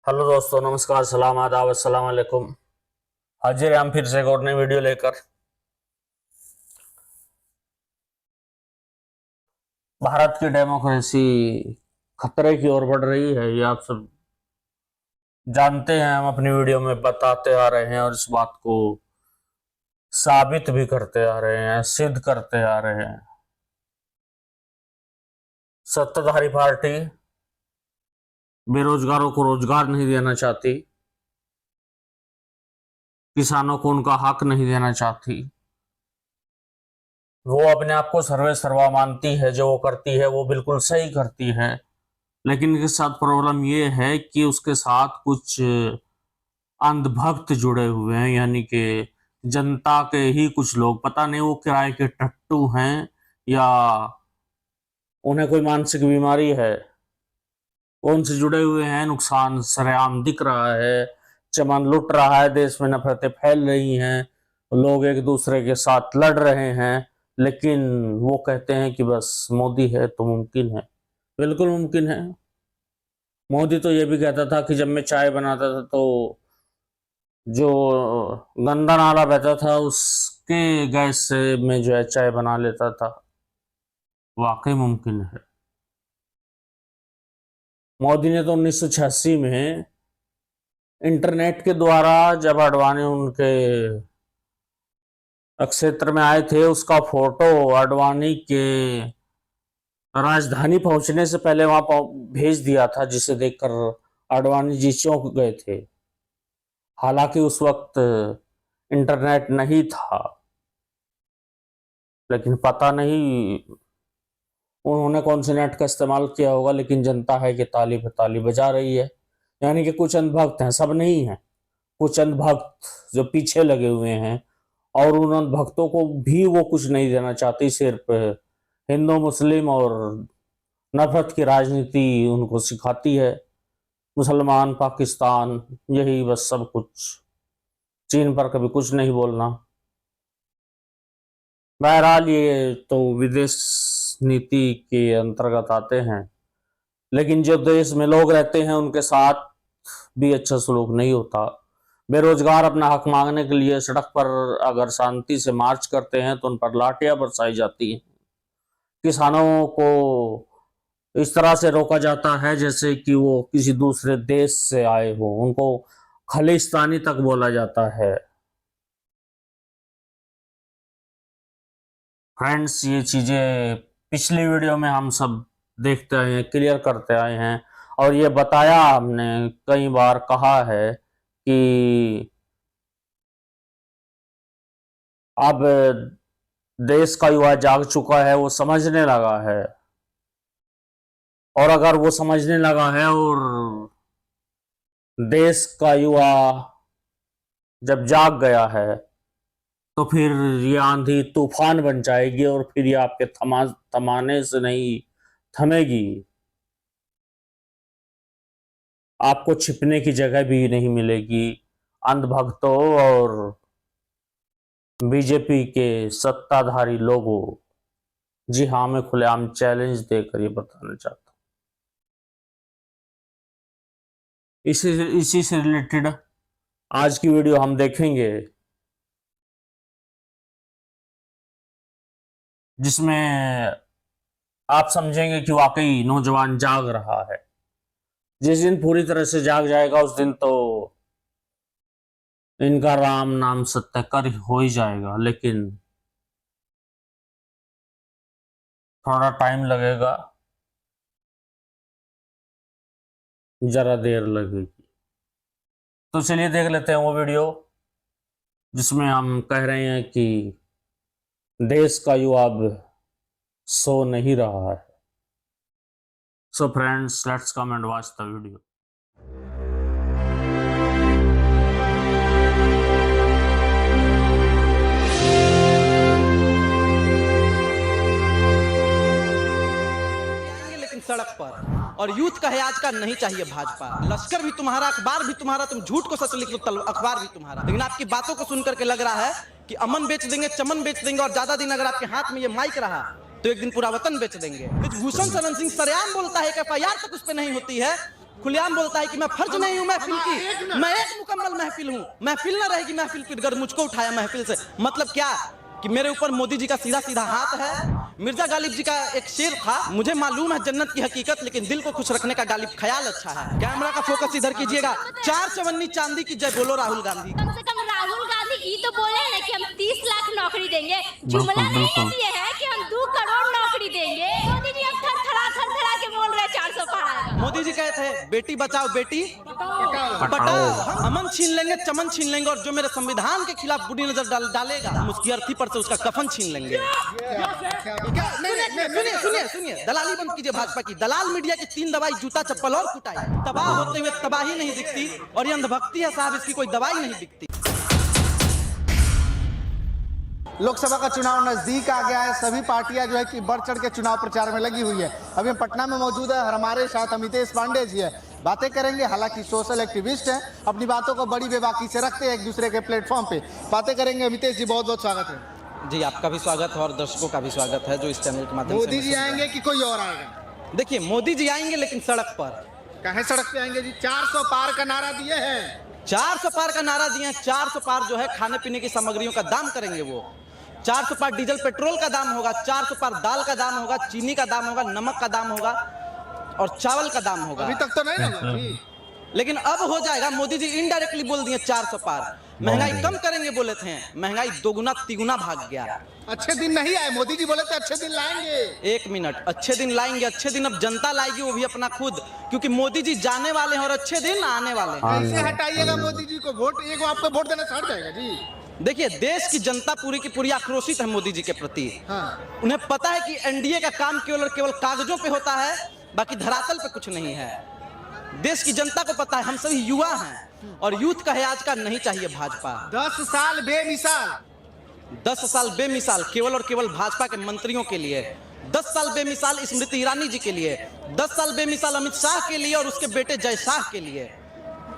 Hello दोस्तों, नमस्कार, सलाम, आदाब, अस्सलाम वालेकुम। हाजिर हैं हम फिर से एक और नई वीडियो लेकर। भारत की डेमोक्रेसी खतरे की ओर बढ़ रही है, ये आप सब जानते हैं। हम अपनी वीडियो में बताते आ रहे हैं और इस बात को साबित भी करते आ रहे हैं, सिद्ध करते आ रहे हैं। सत्ताधारी पार्टी बेरोजगारों को रोजगार नहीं देना चाहती, किसानों को उनका हक नहीं देना चाहती। वो अपने आप को सर्वे सर्वा मानती है, जो वो करती है वो बिल्कुल सही करती है। लेकिन इसके साथ प्रॉब्लम ये है कि उसके साथ कुछ अंधभक्त जुड़े हुए हैं, यानी कि जनता के ही कुछ लोग, पता नहीं वो किराए के टट्टू हैं या उन्हें कोई मानसिक बीमारी है, वो उनसे जुड़े हुए हैं। नुकसान सरेआम दिख रहा है, चमन लुट रहा है, देश में नफरतें फैल रही हैं, लोग एक दूसरे के साथ लड़ रहे हैं। लेकिन वो कहते हैं कि बस मोदी है तो मुमकिन है। बिल्कुल मुमकिन है। मोदी तो ये भी कहता था कि जब मैं चाय बनाता था तो जो गंदा नाला बहता था उसके गैस से मैं जो है चाय बना लेता था। वाकई मुमकिन है। मोदी ने तो 1986 में इंटरनेट के द्वारा, जब अडवाणी उनके क्षेत्र में आए थे, उसका फोटो अडवाणी के राजधानी पहुंचने से पहले वहां भेज दिया था, जिसे देखकर अडवाणी जी चौंक गए थे। हालांकि उस वक्त इंटरनेट नहीं था, लेकिन पता नहीं उन्होंने कौन से नेट का इस्तेमाल किया होगा। लेकिन जनता है कि ताली पे ताली बजा रही है। यानी कि कुछ अंधभक्त हैं, सब नहीं हैं, कुछ अंधभक्त जो पीछे लगे हुए हैं, और उन अंधभक्तों को भी वो कुछ नहीं देना चाहती। सिर्फ हिंदू मुस्लिम और नफरत की राजनीति उनको सिखाती है। मुसलमान, पाकिस्तान, यही बस सब कुछ। चीन पर कभी कुछ नहीं बोलना। बहरहाल ये तो विदेश नीति के अंतर्गत आते हैं। लेकिन जो देश में लोग रहते हैं उनके साथ भी अच्छा सलूक नहीं होता। बेरोजगार अपना हक मांगने के लिए सड़क पर अगर शांति से मार्च करते हैं तो उन पर लाठियां बरसाई जाती हैं। किसानों को इस तरह से रोका जाता है जैसे कि वो किसी दूसरे देश से आए हो। उनको खालिस्तानी तक बोला जाता है। फ्रेंड्स, ये चीजें पिछली वीडियो में हम सब देखते आए हैं, क्लियर करते आए हैं, और ये बताया हमने, कई बार कहा है कि अब देश का युवा जाग चुका है, वो समझने लगा है। और अगर वो समझने लगा है और देश का युवा जब जाग गया है तो फिर ये आंधी तूफान बन जाएगी, और फिर ये आपके थमाने से नहीं थमेगी। आपको छिपने की जगह भी नहीं मिलेगी। अंधभक्तों और बीजेपी के सत्ताधारी लोगों, जी हाँ, मैं खुलेआम चैलेंज देकर ये बताना चाहता हूँ। इसी से रिलेटेड आज की वीडियो हम देखेंगे, जिसमें आप समझेंगे कि वाकई नौजवान जाग रहा है। जिस दिन पूरी तरह से जाग जाएगा उस दिन तो इनका राम नाम सत्य कर हो ही जाएगा। लेकिन थोड़ा टाइम लगेगा, जरा देर लगेगी। तो चलिए देख लेते हैं वो वीडियो जिसमें हम कह रहे हैं कि देश का युवा अब सो नहीं रहा है। So friends, let's come and watch the video. लेकिन सड़क पर और यूथ का है आज का नहीं चाहिए भाजपा। लश्कर भी तुम्हारा, अखबार भी तुम्हारा, तुम झूठ को सच लिख दो, अखबार भी तुम्हारा। लेकिन आपकी बातों को सुनकर के लग रहा है कि अमन बेच देंगे, चमन बेच देंगे, और ज्यादा दिन अगर आपके हाथ में ये माइक रहा तो एक दिन पूरा वतन बेच देंगे। भूषण शरण सिंह सरेआम बोलता है कि FIR तक उस पर नहीं होती है खुलेआम बोलता है कि मैं फर्ज नहीं हूं महफिल की, मैं एक मुकम्मल महफिल हूं, महफिल ना रहेगी महफिल फिर अगर मुझको उठाया महफिल से। मतलब क्या कि मेरे ऊपर मोदी जी का सीधा सीधा हाथ है। मिर्जा गालिब जी का एक शेर था, मुझे मालूम है जन्नत की हकीकत लेकिन दिल को खुश रखने का गालिब ख्याल अच्छा है। कैमरा का फोकस इधर कीजिएगा। 4 चवन्नी चांदी की जय बोलो राहुल गांधी। कम से कम राहुल गांधी ये तो बोले हैं कि हम 30 लाख नौकरी देंगे, जुमला नहीं है दिए है कि हम 2 करोड़ नौकरी देंगे। मोदी जी अब थरथरा के बोल रहे हैं 400 पार आएगा। मोदी जी कहे थे बेटी बचाओ बेटी पटाओ, हम अमन छीन लेंगे चमन छीन लेंगे और जो मेरे संविधान के खिलाफ बुरी नजर डालेगा हम उसकी अर्थी पर से उसका कफन छीन लेंगे। सुनिए दलाली बंद कीजिए भाजपा की। दलाल मीडिया की 3 दवाई जूता चप्पल और कुटाई, तबाह होते हुए तबाही नहीं दिखती और ये अंधभक्ति है साहब, इसकी कोई दवाई नहीं दिखती। लोकसभा का चुनाव नजदीक आ गया है, सभी पार्टियां जो है कि बढ़ चढ़ के चुनाव प्रचार में लगी हुई है। अभी हम पटना में मौजूद है, हमारे साथ अमितेश पांडे जी है, बातें करेंगे। हालांकि सोशल एक्टिविस्ट हैं, अपनी बातों को बड़ी बेबाकी से रखते हैं एक दूसरे के प्लेटफॉर्म पे। बातें करेंगे। अमितेश जी बहुत बहुत स्वागत है। जी आपका भी स्वागत है और दर्शकों का भी स्वागत है जो इस चैनल के माध्यम से। मोदी जी आएंगे कि कोई और आएगा? देखिए मोदी जी आएंगे लेकिन सड़क पर। कहे सड़क पे आएंगे जी? 400 पार का नारा दिए हैं। 400 पार का नारा दिए हैं। 400 पार जो है खाने पीने की सामग्रियों का दाम करेंगे वो। 400 पार डीजल पेट्रोल का दाम होगा, 400 पार दाल का दाम होगा, चीनी का दाम होगा, नमक का दाम होगा और चावल का दाम होगा। अभी तक तो नहीं ना, लेकिन अब हो जाएगा। मोदी जी इनडायरेक्टली बोल दिए 400 पार। महंगाई कम करेंगे बोले थे, महंगाई दोगुना तिगुना भाग गया। अच्छे दिन नहीं आए, मोदी जी बोले थे अच्छे दिन लाएंगे। 1 मिनट, अच्छे दिन लाएंगे। अच्छे दिन अब जनता लाएगी, वो भी अपना खुद, क्योंकि मोदी जी जाने वाले हैं और अच्छे दिन आने वाले हैं। कैसे हटाइएगा मोदी जी को? वोट एक आपको वोट देना छड़ जाएगा जी। देखिए देश की जनता पूरी की पूरी आक्रोशित है मोदी जी के प्रति। हाँ। उन्हें पता है कि एनडीए का काम केवल और केवल कागजों पे होता है, बाकी धरातल पे कुछ नहीं है। देश की जनता को पता है, हम सभी युवा हैं और यूथ का है आज का नहीं चाहिए भाजपा। 10 साल बेमिसाल, 10 साल बेमिसाल केवल और केवल भाजपा के मंत्रियों के लिए, 10 साल बेमिसाल स्मृति ईरानी जी के लिए, 10 साल बेमिसाल अमित शाह के लिए और उसके बेटे जय शाह के लिए।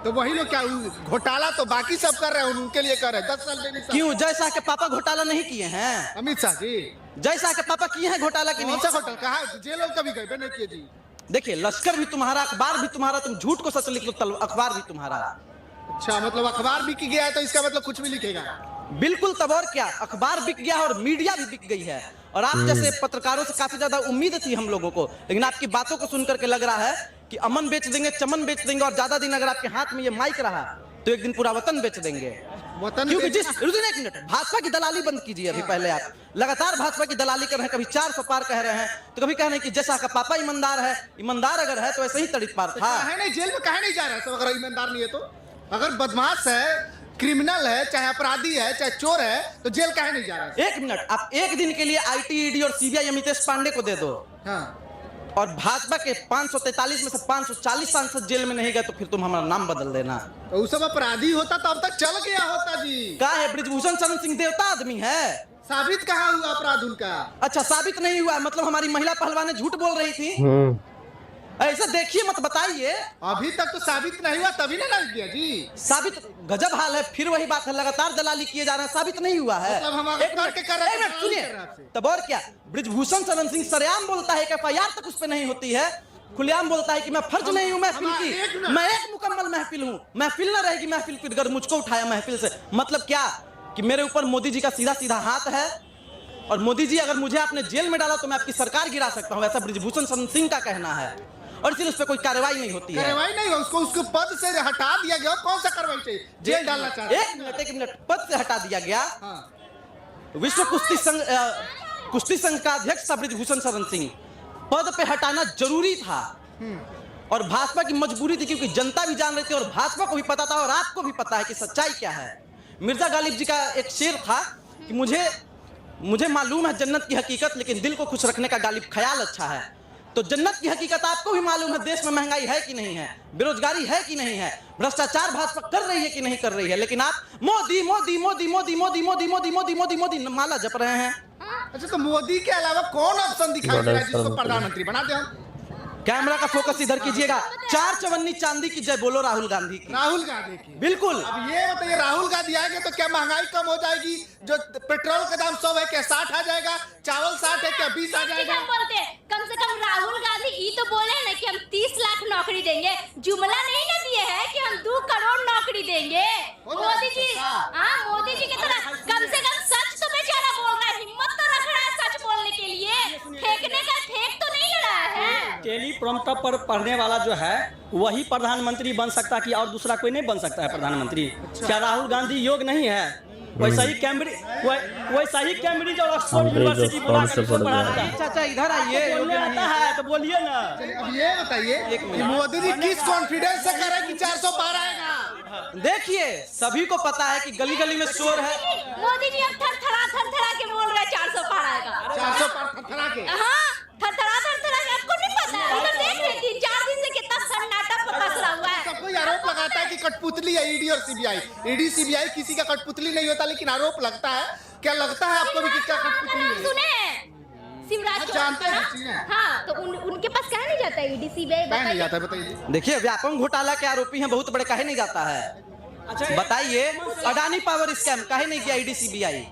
तो वही लोग क्या घोटाला तो बाकी सब कर रहे हैं, उनके लिए कर रहे हैं। 10 साल बेमिसाल। क्यों जय शाह के पापा घोटाला नहीं किए हैं? अमित शाह जी जय शाह के पापा किए हैं घोटाला की? कौन सा घोटाला? कहा जेल और कभी गए नहीं किए जी। देखिए लश्कर भी तुम्हारा, अखबार भी तुम्हारा, तुम झूठ को सच लिख लो अखबार भी तुम्हारा। अच्छा, मतलब अखबार बिक गया है तो इसका मतलब कुछ भी लिखेगा? बिल्कुल, तब और क्या, अखबार बिक गया और मीडिया भी बिक गई है। और आप जैसे पत्रकारों से काफी ज्यादा उम्मीद थी हम लोगों को, लेकिन आपकी बातों को सुनकर के लग रहा है कि अमन बेच देंगे चमन बेच देंगे और ज्यादा दिन अगर आपके हाथ में ये माइक रहा तो एक दिन पूरा वतन बेच देंगे। वतन क्योंकि जिस एक मिनट, भाजपा की दलाली बंद कीजिए अभी पहले। आप लगातार भाजपा की दलाली कर रहे हैं, कभी 400 पार कह रहे हैं तो कभी कह रहे हैं कि जैसा का पापा ईमानदार है। ईमानदार अगर है तो ऐसे ही तड़ित पार था। है नहीं, जेल में कहे नहीं जा रहा है सब अगर ईमानदार नहीं है तो? अगर बदमाश है, क्रिमिनल है, चाहे अपराधी है, चाहे चोर है, तो जेल कहे नहीं जा रहा है? 1 मिनट, आप एक दिन के लिए आईटी, ईडी और सीबीआई अमितेश पांडे को दे दो। हाँ। और भाजपा के 543 में से 540 सांसद जेल में नहीं गए तो फिर तुम हमारा नाम बदल देना। तो उस सब अपराधी होता तो अब तक चल गया होता जी। क्या है, ब्रिजभूषण शरण सिंह देवता आदमी है? साबित कहाँ हुआ अपराध उनका? अच्छा, साबित नहीं हुआ, मतलब हमारी महिला पहलवान झूठ बोल रही थी? ऐसे देखिए मत बताइए। अभी तक तो साबित नहीं हुआ, तभी ना किया जी। साबित गजब हाल है। फिर वही बात है, लगातार दलाली किए जा रहे हैं, साबित नहीं हुआ है। मतलब हम एक मिनट, सुनिए, तब और क्या, ब्रिजभूषण शरण सिंह सरेआम बोलता है कि एफआईआर तक उस पर नहीं होती है, खुलेआम बोलता है कि मैं फर्ज नहीं हूं महफिल की, मैं एक मुकम्मल महफिल हूं, महफिल ना रहेगी महफिल फिर अगर मुझको उठाया महफिल से। मतलब क्या कि मेरे ऊपर मोदी जी का सीधा सीधा हाथ है और मोदी जी अगर मुझे आपने जेल में डाला तो मैं आपकी सरकार गिरा सकता हूं, ऐसा ब्रिजभूषण शरण सिंह का कहना है। और इसलिए उस पर कोई कार्रवाई नहीं होती है। कार्रवाई नहीं, उसको उसके पद से हटा दिया गया। कौन सा कार्रवाई चाहिए? जेल डालना चाहते? एक मिनट, पद से हटा दिया गया। हाँ। विश्व कुश्ती संघ का अध्यक्ष था ब्रिजभूषण शरण सिंह, पद पे हटाना जरूरी था और भाजपा की मजबूरी थी, क्योंकि जनता भी जान रही थी और भाजपा को भी पता था और आपको भी पता है कि सच्चाई क्या है। मिर्जा गालिब जी का एक शेर था कि मुझे मालूम है जन्नत की हकीकत लेकिन दिल को खुश रखने का गालिब ख्याल अच्छा है। तो जन्नत की हकीकत आपको भी मालूम है, देश में महंगाई है कि नहीं है, बेरोजगारी है कि नहीं है, भ्रष्टाचार भाजपा कर रही है कि नहीं कर रही है, लेकिन आप मोदी मोदी मोदी मोदी मोदी मोदी मोदी मोदी मोदी मोदी माला जप रहे हैं। अच्छा, तो मोदी के अलावा कौन ऑप्शन दिखाई दे रहा है जिसको प्रधानमंत्री बना दे हम? कैमरा का फोकस इधर कीजिएगा। 4 चवन्नी चांदी की जय बोलो राहुल गांधी की। राहुल गांधी की बिल्कुल। अब ये बताइए, राहुल गांधी आएंगे तो क्या महंगाई कम हो जाएगी? जो पेट्रोल का दाम 100 है क्या 60 आ जाएगा? चावल 60 है क्या 20 आ जाएगा? कम से कम राहुल गांधी ये तो बोले ना कि हम 30 लाख नौकरी देंगे। जुमला नहीं ना दिए है कि हम 2 करोड़ नौकरी देंगे। मोदी जी, हाँ मोदी जी की तरह कम से कम सच तो बेचारा बोल रहा है, हिम्मत तो रख रहा है सच बोलने के लिए। फेंकने का फेंक तो नहीं लड़ा है। टेलीप्रॉम्प्टर पर पढ़ने वाला जो है वही प्रधानमंत्री बन सकता है कि और दूसरा कोई नहीं बन सकता है प्रधानमंत्री? क्या राहुल गांधी योग्य नहीं है? वैसा ही कैम्ब्रिज और ऑक्सफोर्ड यूनिवर्सिटी बुला कर इसको पढ़ा देता है। चाचा इधर आइए, बोलने आता है तो बोलिए ना। अब ये बताइए कि मोदी जी किस कॉन्फिडेंस से कह रहे हैं कि 400 पार आएगा? देखिए सभी को पता है कि गली गली में शोर है। मोदी जी अब थरथरा के बोल रहे हैं 400 पार आएगा। 400 पार थरथरा के? हाँ, थरथरा के आपको नहीं पता है? उधर देख रहे 3-4 दिन से कितना सन्नाटा पसरा हुआ है। सब कोई आरोप लगाता है कि कठपुतली है ईडी और सीबीआई। ईडी सीबीआई किसी का कठपुतली नहीं होता, लेकिन आरोप लगता है। क्या लगता है आपको भी कि क्या कठपुतली है? सुने शिवराज चौहान जानते हैं, का सुने। हाँ, तो उनके पास कहा नहीं जाता ईडी सीबीआई? नहीं नहीं जाता है, बताइए। देखिए व्यापम घोटाला के आरोपी हैं बहुत बड़े, काहे नहीं जाता है? बताइए अडानी पावर स्कैम काहे नहीं गया ईडी सीबीआई?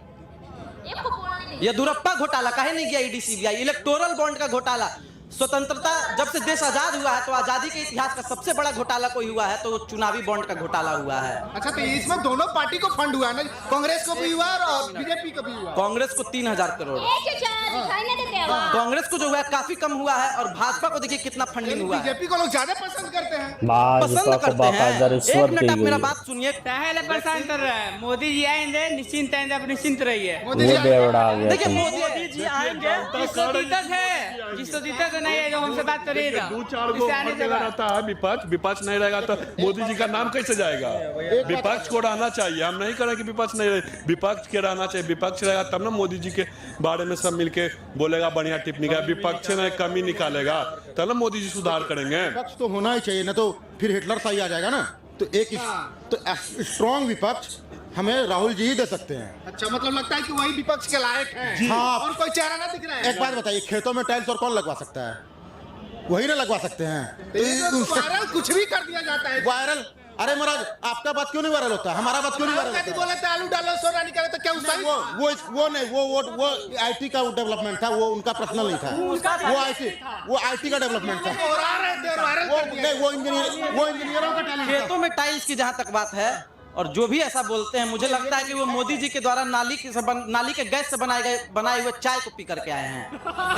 ये दुरप्पा घोटाला काहे नहीं गया ईडी सीबीआई? इलेक्टोरल बॉन्ड का घोटाला, स्वतंत्रता जब से देश आजाद हुआ है तो आजादी के इतिहास का सबसे बड़ा घोटाला कोई हुआ है तो चुनावी बॉन्ड का घोटाला हुआ है। अच्छा, तो इसमें दोनों पार्टी को फंड हुआ है ना? कांग्रेस को भी हुआ और बीजेपी को भी हुआ। कांग्रेस को 3000 करोड़, कांग्रेस को जो हुआ है काफी कम हुआ है, और भाजपा को देखिए कितना फंडिंग हुआ है। बीजेपी को लोग ज्यादा पसंद करते हैं। पसंद करते हैं। 1 मिनट आप मेरा बात सुनिए। पहले परेशान कर रहा है मोदी जी आएंगे, निश्चिंत आएंगे, आप निश्चिंत रहिए। मोदी जी देखिए मोदी जी आएंगे जिसको जीता तो नहीं आएगा, हमसे बात करिएगा। 2-4 गो रहता है विपक्ष नहीं रहेगा तो मोदी जी का नाम कैसे जाएगा? विपक्ष को रहना चाहिए, हम नहीं करें कि विपक्ष नहीं रहे, विपक्ष के रहना चाहिए। विपक्ष रहेगा तब ना मोदी जी के बारे में सब मिलके बोलेगा, बढ़िया टिप्पणी का। विपक्ष में कमी निकालेगा तब ना मोदी जी सुधार करेंगे। विपक्ष तो होना ही चाहिए, ना तो फिर हिटलर सही आ जाएगा ना। तो एक तो स्ट्रॉन्ग विपक्ष हमें राहुल जी ही दे सकते हैं। अच्छा, मतलब लगता है कि वही विपक्ष के लायक है। हाँ। और कोई चेहरा ना दिख रहा है। एक बात बताइए, खेतों में टाइल्स और कौन लगवा सकता है? वही ना लगवा सकते हैं। तो वायरल कुछ भी कर दिया जाता है। वायरल? अरे महाराज, आपका बात क्यों नहीं वायरल होता? हमारा बात क्यों नहीं वायरल होता? बोले थे आलू डालो सोना निकाले, तो क्या वो नहीं, वो आईटी का डेवलपमेंट था, वो उनका पर्सनल नहीं था। वो आईटी का डेवलपमेंट था। वो इंजीनियरों का टैलेंट था। खेतों में टाइल्स की जहां तक बात है, और जो भी ऐसा बोलते हैं, मुझे लगता है कि वो मोदी जी के द्वारा नाली के गैस से बनाए हुए चाय को पी करके आए हैं,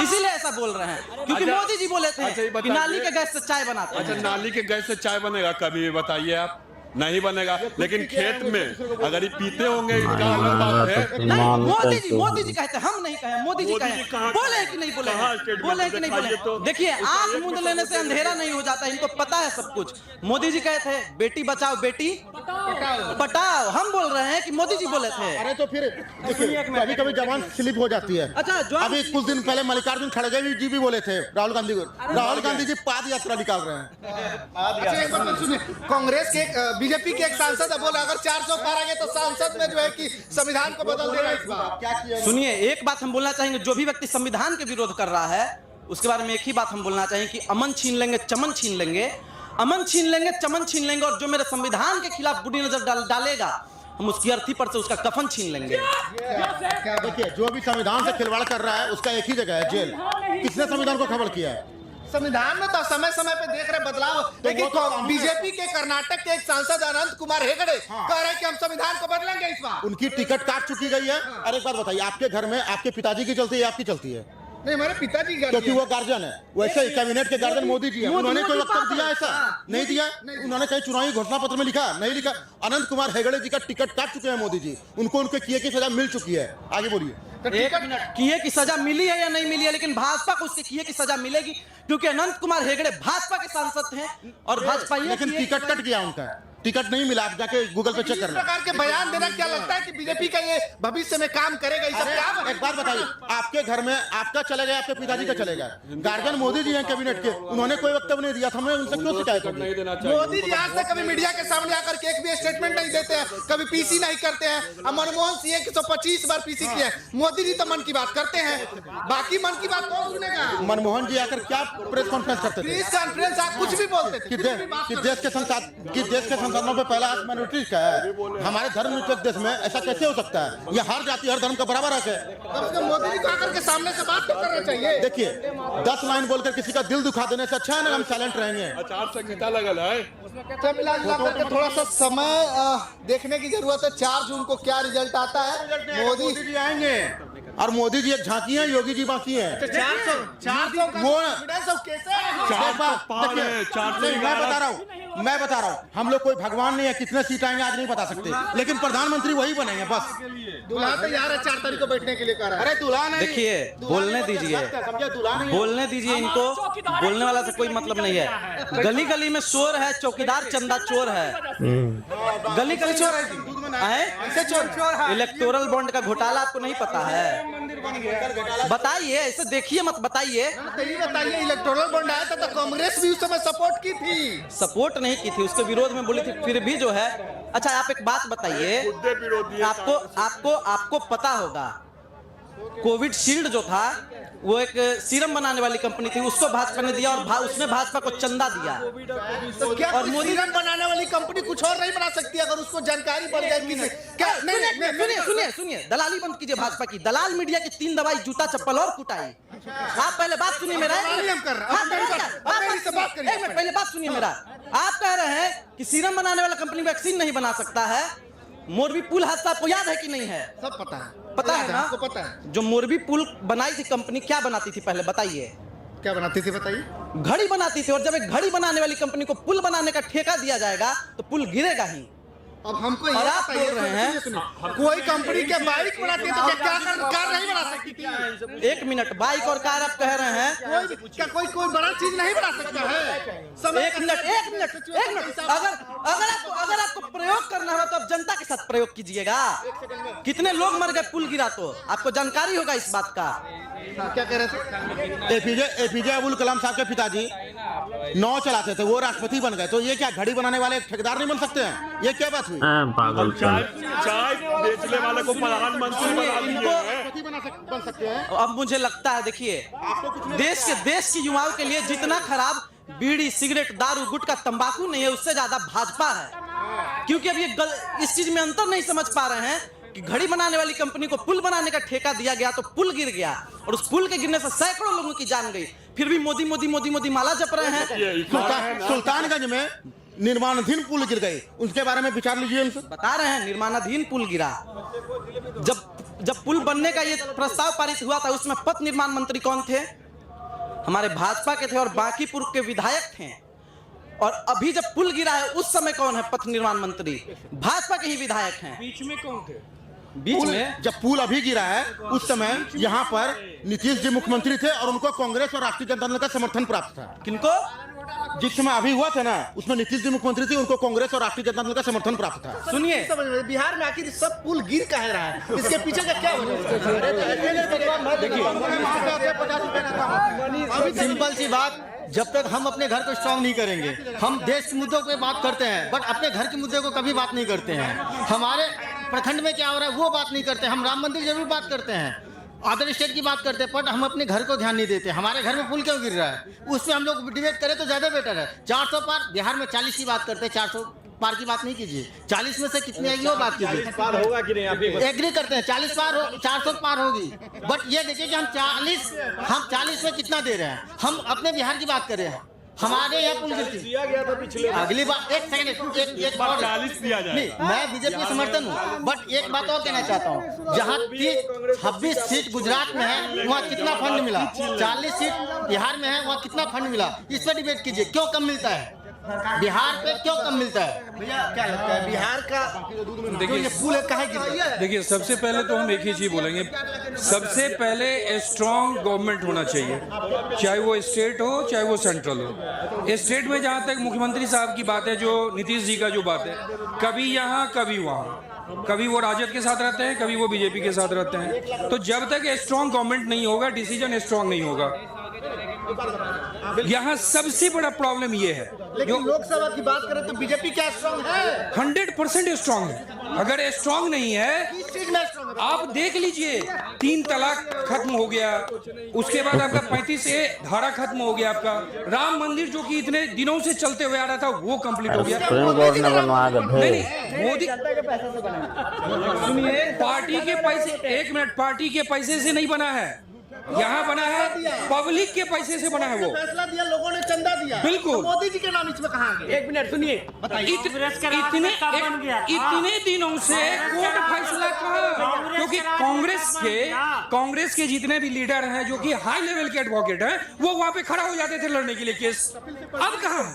इसीलिए ऐसा बोल रहे हैं। क्योंकि मोदी जी बोले थे कि नाली के गैस से चाय बनाते हैं। अच्छा, नाली के गैस से चाय बनेगा कभी भी बताइए आप? नहीं बनेगा। लेकिन खेत में अगर ये पीते होंगे इनका अलग बात है। मोदी जी कहते, हम नहीं कहे, मोदी जी कहे। बोले कि नहीं बोले? बोले कि नहीं बोले? देखिए आंख मूंद लेने से अंधेरा नहीं हो जाता, इनको पता है सब कुछ। मोदी जी कहे थे बेटी बचाओ बेटी पटाओ, हम बोल रहे हैं कि मोदी जी बोले थे। अरे तो फिर देखिए, कभी कभी जवान स्लिप हो जाती है। अच्छा, अभी कुछ दिन पहले मल्लिकार्जुन खड़गे जी भी बोले थे राहुल गांधी को। राहुल गांधी जी पाद यात्रा निकाल रहे हैं। कांग्रेस के बीजेपी के एक सांसद है, बोला अगर 400 पार आ गए तो संसद में जो है कि संविधान को बदल देगा। इस बार क्या किया? सुनिए, एक बात हम बोलना चाहेंगे, जो भी व्यक्ति संविधान के विरोध कर रहा है उसके बारे में एक ही बात हम बोलना चाहेंगे कि अमन छीन लेंगे, चमन छीन लेंगे, अमन छीन लेंगे, चमन छीन लेंगे, और जो मेरे संविधान के खिलाफ बुरी नजर डालेगा हम उसकी अर्थी पर से उसका कफन छीन लेंगे। देखिए, जो भी संविधान से खिलवाड़ कर रहा है उसका एक ही जगह है, जेल। किसने संविधान को खबर किया है? संविधान में तो समय समय पे देख रहे बदलाव, लेकिन बीजेपी के कर्नाटक के एक सांसद अनंत कुमार हेगड़े कह रहे हैं कि हम संविधान को बदलेंगे इस बार। उनकी टिकट काट चुकी गई है। अरे एक बात बताइए, आपके घर में आपके पिताजी की चलती है, आपकी चलती है? नहीं, हमारे पिताजी क्योंकि वो गार्जियन है। वैसे ही कैबिनेट के गार्जियन मोदी जी है। उन्होंने कोई वक्तव्य दिया ऐसा? नहीं दिया। उन्होंने कहीं चुनावी घोषणा पत्र में लिखा? नहीं लिखा। अनंत कुमार हेगड़े जी का टिकट काट चुके हैं मोदी जी। उनको उनके किए की सजा मिल चुकी है। आगे बोलिए। एक मिनट, किए की सजा मिली है या नहीं मिली है, लेकिन भाजपा को उसके किए की सजा मिलेगी, क्योंकि अनंत कुमार हेगड़े भाजपा के सांसद हैं और भाजपा लेकिन टिकट कट गया उनका। टिकट नहीं मिला, आप जाके गूगल पे चेक इस करना। प्रकार के बयान देना क्या लगता है कि बीजेपी का ये भविष्य में काम करेगा? ये सब क्या एक बात बताइए, आपके घर में आपका चलेगा, आपके पिताजी का चलेगा? गार्जियन मोदी जी हैं कैबिनेट के, उन्होंने कोई वक्तव्य नहीं दिया, हमने उनसे क्यों शिकायत नहीं होगी? देना चाहिए। मोदी जी आज तक कभी मीडिया के सामने आकर के एक भी स्टेटमेंट नहीं देते हैं, कभी पीसी नहीं करते हैं। अब मनमोहन सिंह 125 बार पीसी किए हैं, मोदी जी तो मन की बात करते हैं, बाकी मन की बात कौन सुनेगा? मनमोहन जी आकर क्या प्रेस कॉन्फ्रेंस करते थे प्रेस कॉन्फ्रेंस आप कुछ भी बोलते थे, कि कुछ भी बात देश के संसाधनों पे पहला हाथ माइनॉरिटीज का है। हमारे धर्मनिरपेक्ष देश में ऐसा कैसे हो सकता है? ये हर जाति हर धर्म का बराबर हक है। कम से कम मोदी जी को आकर के सामने से बात तो करना चाहिए। देखिए 10 लाइन बोलकर किसी का दिल दुखा देने से अच्छा है ना हम साइलेंट रहेंगे। आचार संहिता लगल है। तो मिला जुला करके थोड़ा सा समय देखने की जरूरत है, 4 जून को क्या रिजल्ट आता है। मोदी जी आएंगे और मोदी जी एक झांकी है, योगी जी बाकी है। 400 वो कैसे है? 400 मैं बता रहा हूँ हम लोग कोई भगवान नहीं है, कितने सीट आएंगे आज नहीं बता सकते, लेकिन प्रधानमंत्री वही बनेंगे बस। दूल्हा तैयार है 4 तारीख को बैठने के लिए कह रहा है। अरे दूल्हा नहीं, देखिए बोलने दीजिए, बोलने दीजिए इनको, बोलने वाला से कोई मतलब नहीं है। गली गली में शोर है, चौकीदार चंदा चोर है, गली गली चोर है। इलेक्टोरल बॉन्ड का घोटाला आपको नहीं पता है? बताइए, ऐसे देखिए मत बताइए। तो ये बताइए, इलेक्टोरल बॉन्ड आया था तो कांग्रेस भी उस समय सपोर्ट की थी, सपोर्ट नहीं की थी, उसके विरोध में बोली थी, फिर भी जो है। अच्छा आप एक बात बताइए, आपको पता होगा कोविड शील्ड जो था वो एक सीरम बनाने वाली कंपनी थी, उसको भाजपा ने दिया और उसने भाजपा को चंदा दिया। तो क्या और मोदी सीरम बनाने वाली कंपनी कुछ और नहीं बना सकती अगर उसको जानकारी बढ़ जाए किसी? क्या नहीं, सुनिए, दलाली बंद कीजिए भाजपा की। दलाल मीडिया की 3 दवाई, जूता चप्पल और कुटाई। आप पहले बात सुनिए मेरा, पहले बात सुनिए मेरा। आप कह रहे हैं कि सीरम बनाने वाला कंपनी वैक्सीन नहीं बना सकता है। मोरबी पुल हादसा आपको याद है कि नहीं है? सब पता है, पता है ना? आपको पता है जो मोरबी पुल बनाई थी कंपनी, क्या बनाती थी पहले बताइए? क्या बनाती थी बताइए? घड़ी बनाती थी। और जब एक घड़ी बनाने वाली कंपनी को पुल बनाने का ठेका दिया जाएगा तो पुल गिरेगा ही। अब हमको और ये आप बोल रहे हैं कोई कंपनी के बाइक बनाती है तो क्या कार नहीं बना सकती थी? 1 मिनट, बाइक और कार आप कह रहे हैं? कोई बड़ा चीज नहीं बना सकता है? एक मिनट। अगर आपको प्रयोग करना हो तो आप जनता के साथ प्रयोग कीजिएगा। कितने लोग मर गए पुल गिरा तो आपको जानकारी होगा इस बात का। क्या कह रहे थे? एपीजे अब्दुल कलाम साहब के पिताजी नाव चलाते थे, वो राष्ट्रपति बन गए, तो ये क्या घड़ी बनाने वाले ठेकेदार नहीं बन सकते हैं? ये क्या बात हुई? पागल चाय बेचने वाले को प्रधानमंत्री बना दिए हैं। बन सकते हैं। अब मुझे लगता है, देखिए देश के युवाओं के लिए जितना खराब बीड़ी, सिगरेट, दारू, गुटखा, तंबाकू नहीं है, उससे ज्यादा भाजपा है। क्योंकि अब ये इस चीज में अंतर नहीं समझ पा रहे हैं कि घड़ी बनाने वाली कंपनी को पुल बनाने का ठेका दिया गया तो पुल गिर गया, और उस पुल के गिरने से सैकड़ों लोगों की जान गई। फिर भी मोदी मोदी मोदी मोदी माला जप रहे हैं। सुल्तानगंज में निर्माणाधीन पुल गिर गए, उसके बारे में विचार लीजिए उनसे। बता रहे हैं निर्माणाधीन पुल गिरा। जब पुल बनने का ये प्रस्ताव पारित हुआ था उसमें पथ निर्माण मंत्री कौन थे? हमारे भाजपा के थे और बांकीपुर के विधायक थे। और अभी जब पुल गिरा है उस समय कौन है पथ निर्माण मंत्री? भाजपा के ही विधायक हैं। बीच में कौन थे? बीच में जब पुल अभी गिरा है उस समय यहाँ पर नीतीश जी मुख्यमंत्री थे और उनको कांग्रेस और राष्ट्रीय जनता दल का समर्थन प्राप्त था। किनको? जिस समय अभी हुआ था ना उसमें नीतीश जी मुख्यमंत्री थे, उनको कांग्रेस और राष्ट्रीय जनता दल का समर्थन प्राप्त था। सुनिए, बिहार में आखिर सब पुल गिर कह रहा है, इसके पीछे का क्या अभी सिंपल सी बात, जब तक हम अपने घर को स्ट्रांग नहीं करेंगे, हम देश के मुद्दों पे बात करते हैं बट अपने घर के मुद्दे को कभी बात नहीं करते हैं। हमारे प्रखंड में क्या हो रहा है वो बात नहीं करते। हम राम मंदिर जरूर बात करते हैं, अदर स्टेट की बात करते हैं, बट हम अपने घर को ध्यान नहीं देते। हमारे घर में पुल क्यों गिर रहा है उस पर हम लोग डिबेट करें तो ज्यादा बेटर है। 400 पार, बिहार में 40 की बात करते हैं, 400 पार की बात नहीं कीजिए। 40 में से कितनी आएगी वो बात कीजिए। पार होगा कि नहीं आप ये एग्री करते हैं 40 पार हो, 400 पार होगी, बट ये देखिए कि हम 40 में कितना दे रहे हैं। हम अपने बिहार की बात कर रहे हैं, हमारे यहाँ पुल गिरती दिया गया था पिछले अगली बार। एक सेकंड, एक बात 40 दिया जाए। नहीं, मैं बीजेपी का समर्थन हूँ बट एक बात और कहना चाहता हूँ, जहाँ 26 सीट गुजरात में है वहाँ कितना फंड मिला, 40 सीट बिहार में है वहाँ कितना फंड मिला, इस पर डिबेट कीजिए क्यों कम मिलता है। बिहार पे क्यों कम मिलता है भैया? क्या लगता है बिहार का जो ये पुल है काहे गिर गया? देखिए, सबसे पहले तो हम एक ही चीज बोलेंगे, सबसे पहले स्ट्रांग गवर्नमेंट होना चाहिए, चाहे वो स्टेट हो चाहे वो सेंट्रल हो। स्टेट में जहाँ तक मुख्यमंत्री साहब की बात है, जो नीतीश जी का जो बात है, कभी यहाँ कभी वहाँ, कभी वो राजद के साथ रहते हैं, कभी वो बीजेपी के साथ रहते हैं। तो जब तक स्ट्रांग गवर्नमेंट नहीं होगा, डिसीजन स्ट्रांग नहीं होगा। यहाँ सबसे बड़ा प्रॉब्लम ये है, लेकिन लोकसभा की बात करें तो बीजेपी क्या स्ट्रांग है? 100% स्ट्रांग है। अगर स्ट्रांग नहीं है, किस चीज में स्ट्रांग है? आप देख लीजिए, 3 तलाक खत्म हो गया, उसके बाद आपका 35A धारा खत्म हो गया, आपका राम मंदिर जो कि इतने दिनों से चलते हुए आ रहा था वो कंप्लीट हो गया। सुप्रीम कोर्ट ने बनवाया गधे। नहीं, मोदी सुनिए, पार्टी के पैसे, 1 मिनट, पार्टी के पैसे से नहीं बना है, यहाँ बना है पब्लिक के पैसे से बना है। वो फैसला दिया, लोगों ने चंदा दिया, बिल्कुल। तो मोदी जी के नाम इसमें कहाँ आ गया? एक मिनट सुनिए, इतने दिनों से कोर्ट फैसला कहा, क्योंकि कांग्रेस के जितने भी लीडर हैं जो कि हाई लेवल के एडवोकेट हैं, वो वहां पे खड़ा हो जाते थे लड़ने के लिए केस। अब कहाँ?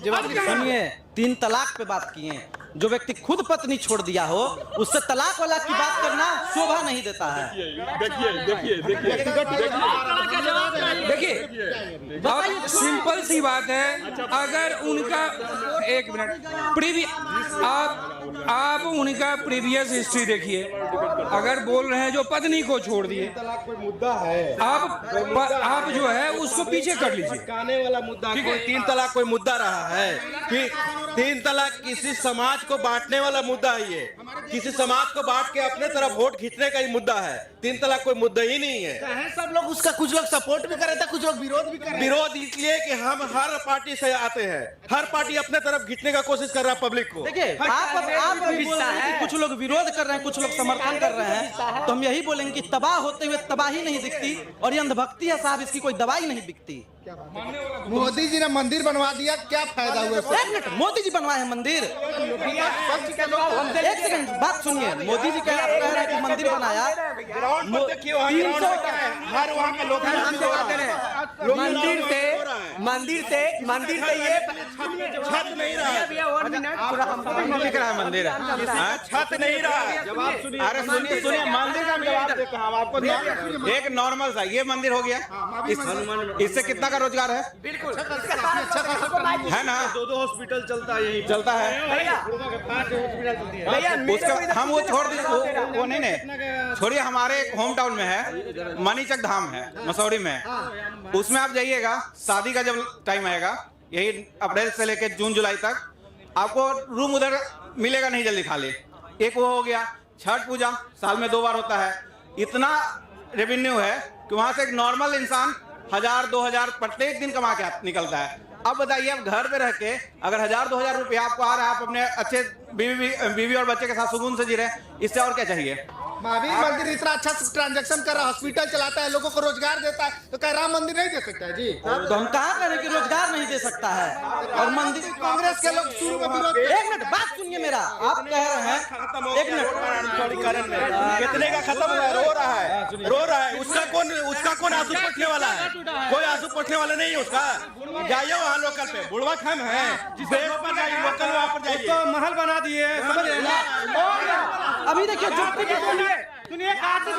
जवाब सुनिए, 3 तलाक पे बात किए। जो व्यक्ति खुद पत्नी छोड़ दिया हो, उससे तलाक वाला की बात करना शोभा नहीं देता है। देखिए, अब सिंपल सी बात है, अगर उनका 1 मिनट आप उनका प्रीवियस हिस्ट्री देखिए। अगर बोल रहे हैं जो पत्नी को छोड़ दिए, मुद्दा है, आप जो है उसको पीछे कर लीजिए। काने वाला मुद्दा, कोई 3 तलाक कोई मुद्दा रहा है कि 3 तलाक किसी समाज को बांटने वाला मुद्दा है? ये किसी समाज को बांट के अपने तरफ वोट खींचने का ही मुद्दा है। 3 तलाक कोई मुद्दा ही नहीं है। सब लोग उसका, कुछ लोग सपोर्ट भी कर रहे थे, कुछ लोग विरोध भी कर रहे थे। विरोध इसलिए कि हम हर पार्टी से आते हैं, हर पार्टी अपने तरफ खींचने का कोशिश कर रहा है पब्लिक को। देखिए, आप अभी बोल रहे हैं कि कुछ लोग विरोध कर रहे हैं, कुछ लोग समर्थन कर रहे हैं, तो हम यही बोलेंगे कि तबाह होते हुए तबाही नहीं दिखती, और ये अंधभक्ति है साहब, इसकी कोई दवाई नहीं बिकती। मोदी जी ने मंदिर बनवा दिया, क्या फायदा हुआ? 1 मिनट, मोदी जी बनवाए हैं मंदिर? 1 सेकंड, बात सुनिए। मोदी जी कह रहे हैं कि मंदिर बनाया, मंदिर से ये छत नहीं रहा, मंदिर छत नहीं रहा। अरे सुनिए, मंदिर का जवाब देते हैं हम आपको। एक नॉर्मल सा ये मंदिर हो गया, इससे कितना का रोजगार है? बिल्कुल है ना। 2 हॉस्पिटल चलता है, यही चलता है उसका। हम वो छोड़ दीजिए, वो नहीं छोड़िए। हमारे होम टाउन में है, मणिचक धाम है मसौरी में, उसमें आप जाइएगा, शादी का जब टाइम आएगा, यही अप्रैल से लेकर जून जुलाई तक, आपको रूम उधर मिलेगा नहीं जल्दी खाली। एक वो हो गया। छठ पूजा साल में 2 बार होता है, इतना रेवेन्यू है कि वहां से एक नॉर्मल इंसान 1000-2000 प्रत्येक दिन कमा के निकलता है। अब बताइए, आप घर पे रह के अगर 1000-2000 रुपया आपको आ रहा है, आप अपने अच्छे बीवी और बच्चे के साथ सुकून से जी रहे, इससे और क्या चाहिए? महावीर मंदिर इतना अच्छा ट्रांजैक्शन कर रहा है, हॉस्पिटल चलाता है, लोगों को रोजगार देता है, तो क्या राम मंदिर नहीं दे सकता है? जी, तो हम कहाँ कह रहे हैं कि रोजगार नहीं दे सकता है? और मंदिर, कांग्रेस के लोग शुरू में विरोध। 1 मिनट, बात सुनिए मेरा। आप कह रहे हैं, 1 मिनट, कितने का खत्म हुआ है? रो रहा है। उसका कौन आंसू पोंछने वाला है? कोई आंसू पोंछने वाला नहीं है उसका। जाइए वहाँ लोकल पे, बुढ़वा खान है, लोकल वहाँ पर जाइए। तो महल बना दिए, समझ रहे ना। अभी देखिए, सुनिए, काशी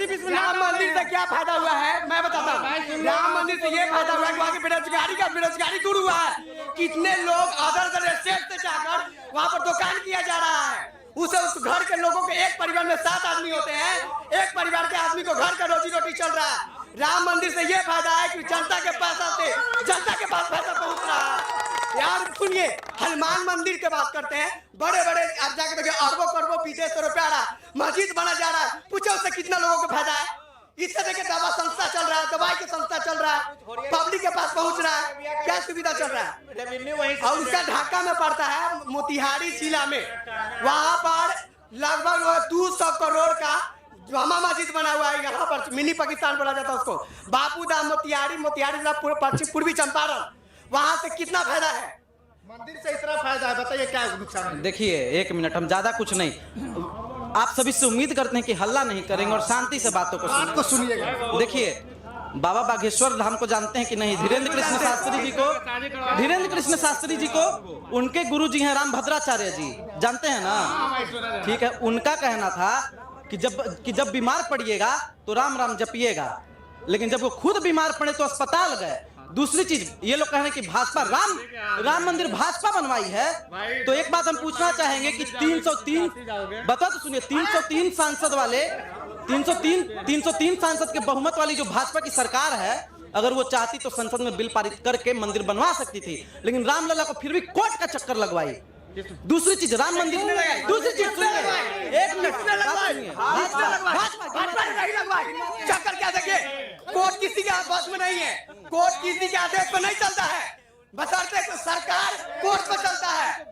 विश्वनाथ मंदिर से क्या फायदा हुआ है मैं बताता हूँ। राम मंदिर से ये फायदा हुआ है, वहाँ की बेरोजगारी दूर हुआ है। कितने लोग अदर स्टेट से जाकर वहाँ पर दुकान किया जा रहा है, उसे उस घर के लोगों के, एक परिवार में 7 आदमी होते हैं, एक परिवार के आदमी को घर का रोजी रोटी चल रहा है। राम मंदिर से ये फायदा है कि जनता के पैसा से जनता के पास पैसा पहुंच रहा है। यार सुनिए, हनुमान मंदिर की बात करते हैं, बड़े बड़े आप जाके देखिए, अरबों करोड़ों विदेश से रुपया आ रहा है, मस्जिद बना जा रहा है, पूछो उससे कितना लोगों को फायदा है? इससे देखिए, दवा संस्था चल रहा है, दवाई की संस्था चल रहा है, पब्लिक के पास पहुंच रहा है, क्या सुविधा चल रहा है? और उसका ढाका में पड़ता है, मोतिहारी जिला में, वहां पर लगभग 200 करोड़ का जामा मस्जिद बना हुआ है। यहाँ पर मिनी पाकिस्तान बोला जाता है उसको। बापूधाम मोतिहारी जिला पूर्वी चंपारण, वहां से कितना फायदा है? मंदिर से इतना फायदा है, बताइए क्या नुकसान है? देखिए, 1 मिनट, हम ज्यादा कुछ नहीं, आप सभी से उम्मीद करते हैं कि हल्ला नहीं करेंगे और शांति से बातों को सुनिएगा। देखिए, बाबा बागेश्वर धाम को जानते हैं कि नहीं? धीरेन्द्र कृष्ण शास्त्री जी को उनके गुरु जी हैं राम भद्राचार्य जी, जानते हैं ना? ठीक है, उनका कहना था कि जब बीमार पड़िएगा तो राम राम जपिएगा, लेकिन जब वो खुद बीमार पड़े तो अस्पताल गए। दूसरी चीज, ये लोग कह रहे हैं कि भाजपा राम मंदिर भाजपा बनवाई है। तो एक बात हम पूछना चाहेंगे कि 303 बता तो सुनिए, 303 सांसद वाले 303 सांसद के बहुमत वाली जो भाजपा की सरकार है, अगर वो चाहती तो संसद में बिल पारित करके मंदिर बनवा सकती थी, लेकिन रामलला को फिर भी कोर्ट का चक्कर लगवाई। दूसरी चीज, राम मंदिर ने लगाई। दूसरी चीज सुनिए, एक मिनट चक्कर क्या देखिए, कोर्ट किसी के बस में नहीं है, कोर्ट किसी के आदेश पर नहीं चलता है, बशर्ते सरकार कोर्ट पर चलता है।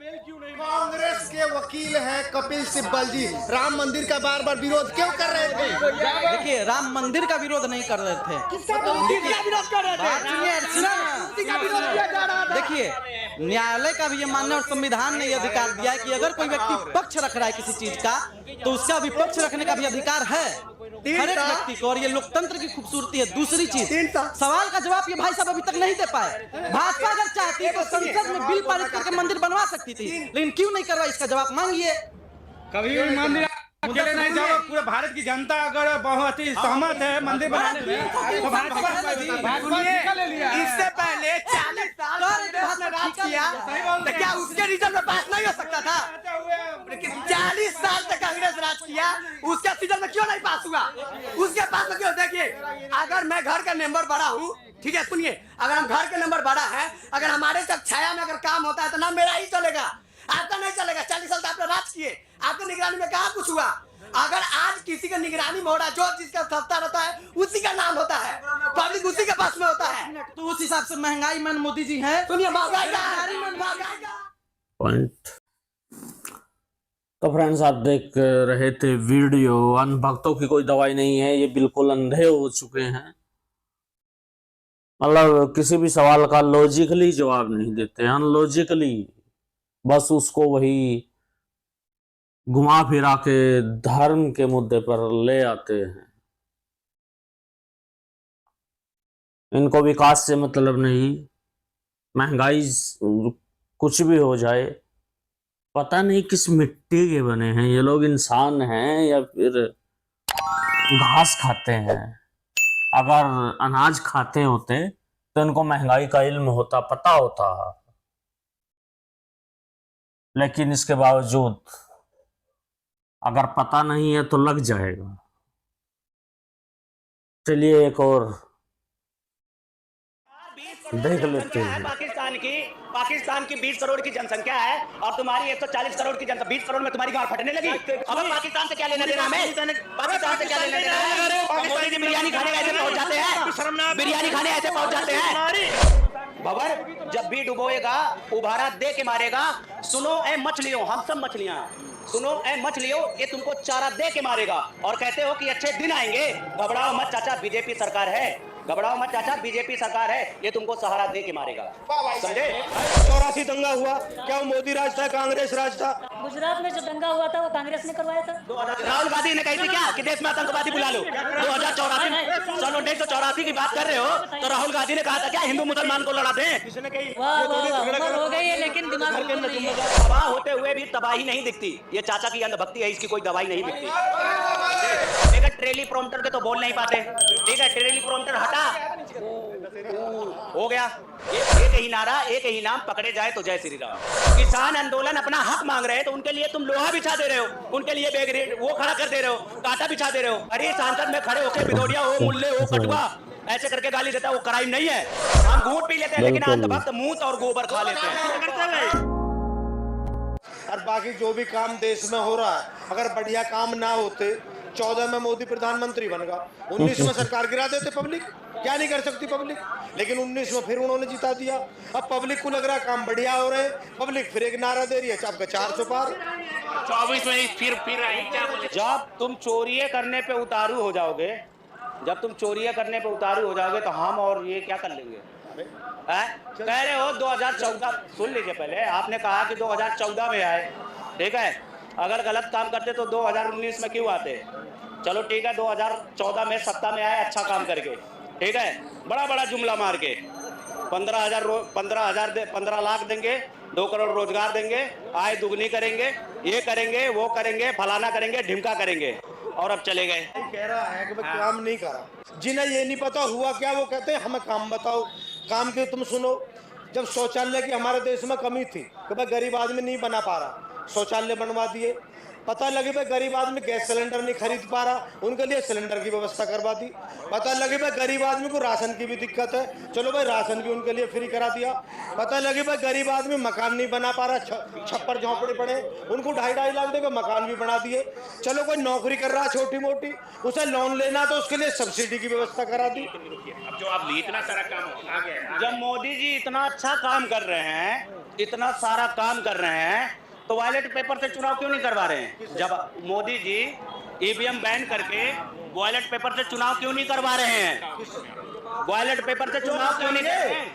कांग्रेस के वकील हैं कपिल सिब्बल जी, राम मंदिर का बार बार विरोध क्यों कर रहे थे? देखिए, राम मंदिर का विरोध नहीं कर रहे थे, देखिए न्यायालय का भी ये मानना और संविधान ने ये अधिकार दिया है कि अगर कोई व्यक्ति पक्ष रख रहा है किसी चीज का, तो उसका विपक्ष रखने का भी अधिकार है हर एक व्यक्ति को, और ये लोकतंत्र की खूबसूरती है। दूसरी चीज, सवाल का जवाब ये भाई साहब अभी तक नहीं दे पाए। भाजपा अगर चाहती तो संसद में बिल पारित करके मंदिर बनवा सकती थी, लेकिन क्यों नहीं करवाई, इसका जवाब मांगिए। कभी भी मंदिर अकेले नहीं जाओ, पूरे भारत की जनता अगर बहुत ही सहमत है मंदिर बनाने में, तो भाजपा इससे पहले 40 साल कांग्रेस ने राज किया, तो क्या उसके रिजल्ट में पास नहीं हो सकता था? 40 साल तक कांग्रेस राज किया, उसके सीजन में क्यों नहीं पास हुआ? उसके पास में क्यों? देखिए, अगर मैं घर का मेंबर बड़ा हूँ, ठीक है, सुनिए, अगर हम घर के नंबर बड़ा है, अगर हमारे तक छाया में अगर काम होता है तो ना मेरा ही चलेगा, आपका नहीं चलेगा। 40 साल तो आपने राज किए, आपके निगरानी में कहाँ कुछ हुआ? अगर आज किसी का निगरानी में हो रहा है, जो जिसका सत्ता रहता है उसी का नाम होता है, पब्लिक उसी के पास में होता है। तो उस हिसाब से महंगाई मन मोदी जी है, सुनिए, महंगाई पॉइंट। तो फ्रेंड्स, आप देख रहे थे वीडियो, अंधभक्तों की कोई दवाई नहीं है, ये बिल्कुल अंधे हो चुके हैं। मतलब किसी भी सवाल का लॉजिकली जवाब नहीं देते, अनलॉजिकली बस उसको वही घुमा फिरा के धर्म के मुद्दे पर ले आते हैं। इनको विकास से मतलब नहीं, महंगाई कुछ भी हो जाए, पता नहीं किस मिट्टी के बने हैं ये लोग, इंसान हैं या फिर घास खाते हैं। अगर अनाज खाते होते तो इनको महंगाई का इल्म होता, पता होता, लेकिन इसके बावजूद अगर पता नहीं है तो लग जाएगा। चलिए एक और देख लेते हैं। पाकिस्तान की 20 करोड़ की जनसंख्या है और तुम्हारी 140 करोड़ की जनसंख्या, 20 करोड़ में तुम्हारी गांड फटने लगी। अब पाकिस्तान से क्या लेना देना हमें? पाकिस्तान से क्या लेना देना है? मोदी जी बिरयानी खाने ऐसे पहुंच जाते हैं, बिरयानी खाने ऐसे पहुंच जाते हैं। भवर जब भी डुबोएगा उभारा दे के मारेगा। सुनो ए मछलियों, हम सब मछलियां, सुनो ए मछलियों, ये तुमको चारा दे के मारेगा और कहते हो कि अच्छे दिन आएंगे। घबराओ मत चाचा, बीजेपी सरकार है, घबराओ मत चाचा, बीजेपी सरकार है, ये तुमको सहारा दे के मारेगा, समझे? 84 दंगा हुआ, क्या वो मोदी राज था, कांग्रेस राज था? गुजरात में जो दंगा हुआ था वो कांग्रेस ने करवाया था। राहुल गांधी ने कही थी क्या कि देश में आतंकवादी बुला लो? 1984 की बात कर रहे हो तो राहुल गांधी ने कहा था क्या हिंदू मुसलमान को लड़ा दें? किसने कही? उम्र हो गई है लेकिन दिमाग तबाह होते हुए भी तबाही नहीं दिखती। ये चाचा की अंधभक्ति है, इसकी कोई दवाई नहीं दिखती। ठीक है, ट्रेली प्रॉम्प्टर के तो बोल नहीं पाते, ठीक है, ट्रेली प्रॉम्प्टर हटा, हो गया। एक ही नारा, एक ही नाम, पकड़े जाए तो जय श्री राम। किसान आंदोलन अपना हक मांग रहे हैं तो उनके लिए तुम लोहा बिछा दे रहे हो, उनके लिए बेग वो खड़ा कर दे रहे हो, कांटा बिछा दे रहे हो। अरे सांसद में खड़े होकर भिदोड़िया हो, मुल्ले हो, कटवा ऐसे करके गाली देता है, वो क्राइम नहीं है। हम घूंट पी लेते हैं लेकिन अंधभक्त मूत और गोबर खा लेते हैं। और बाकी जो भी काम देश में हो रहा है, अगर बढ़िया काम ना होते 14 में मोदी प्रधानमंत्री बन गया, 19 में सरकार गिरा देते। पब्लिक क्या नहीं कर सकती पब्लिक, लेकिन 19 में फिर उन्होंने जिता दिया। अब पब्लिक को लग रहा है काम बढ़िया हो रहे हैं, पब्लिक फिर एक नारा दे रही है आपका 400 पार। 24 में फिर क्या बोले? जब तुम चोरियां करने पे उतारू हो जाओगे, जब तुम चोरियां करने पे उतारू हो जाओगे तो हम और ये क्या कर लेंगे? कह रहे हो 2014, सुन लीजिए पहले, आपने कहा कि 2014 में आए, ठीक है, अगर गलत काम करते तो 2019 में क्यों आते? चलो ठीक है, 2014 में सत्ता में आए अच्छा काम करके, ठीक है, बड़ा बड़ा जुमला मार के 15 लाख देंगे, 2 करोड़ रोजगार देंगे, आय दुगनी करेंगे, ये करेंगे, वो करेंगे, फलाना करेंगे, ढिमका करेंगे, और अब चले गए। कह रहा है कि भाई काम नहीं करा, जिन्हें ये नहीं पता हुआ क्या वो कहते हैं हमें काम बताओ, काम के तुम सुनो। जब शौचालय की हमारे देश में कमी थी कि भाई गरीब आदमी नहीं बना पा रहा, शौचालय बनवा दिए। पता लगे भाई गरीब आदमी गैस सिलेंडर नहीं खरीद पा रहा, उनके लिए सिलेंडर की व्यवस्था करवा दी। पता लगे भाई गरीब आदमी को राशन की भी दिक्कत है, चलो भाई राशन भी उनके लिए फ्री करा दिया। पता लगे भाई गरीब आदमी मकान नहीं बना पा रहा, छप्पर झोंपड़े पड़े, उनको 2.5 लाख देकर मकान भी बना दिए। चलो कोई नौकरी कर रहा छोटी मोटी, उसे लोन लेना तो उसके लिए सब्सिडी की व्यवस्था करा दी। अब जो आप इतना सारा काम आ गया, जब मोदी जी इतना अच्छा काम कर रहे हैं, इतना सारा काम कर रहे हैं, तो बैलेट पेपर से चुनाव क्यों नहीं करवा रहे हैं? जब मोदी जी ईवीएम बैन करके बैलेट पेपर से चुनाव क्यों नहीं करवा रहे हैं? बैलेट पेपर से चुनाव क्यों नहीं?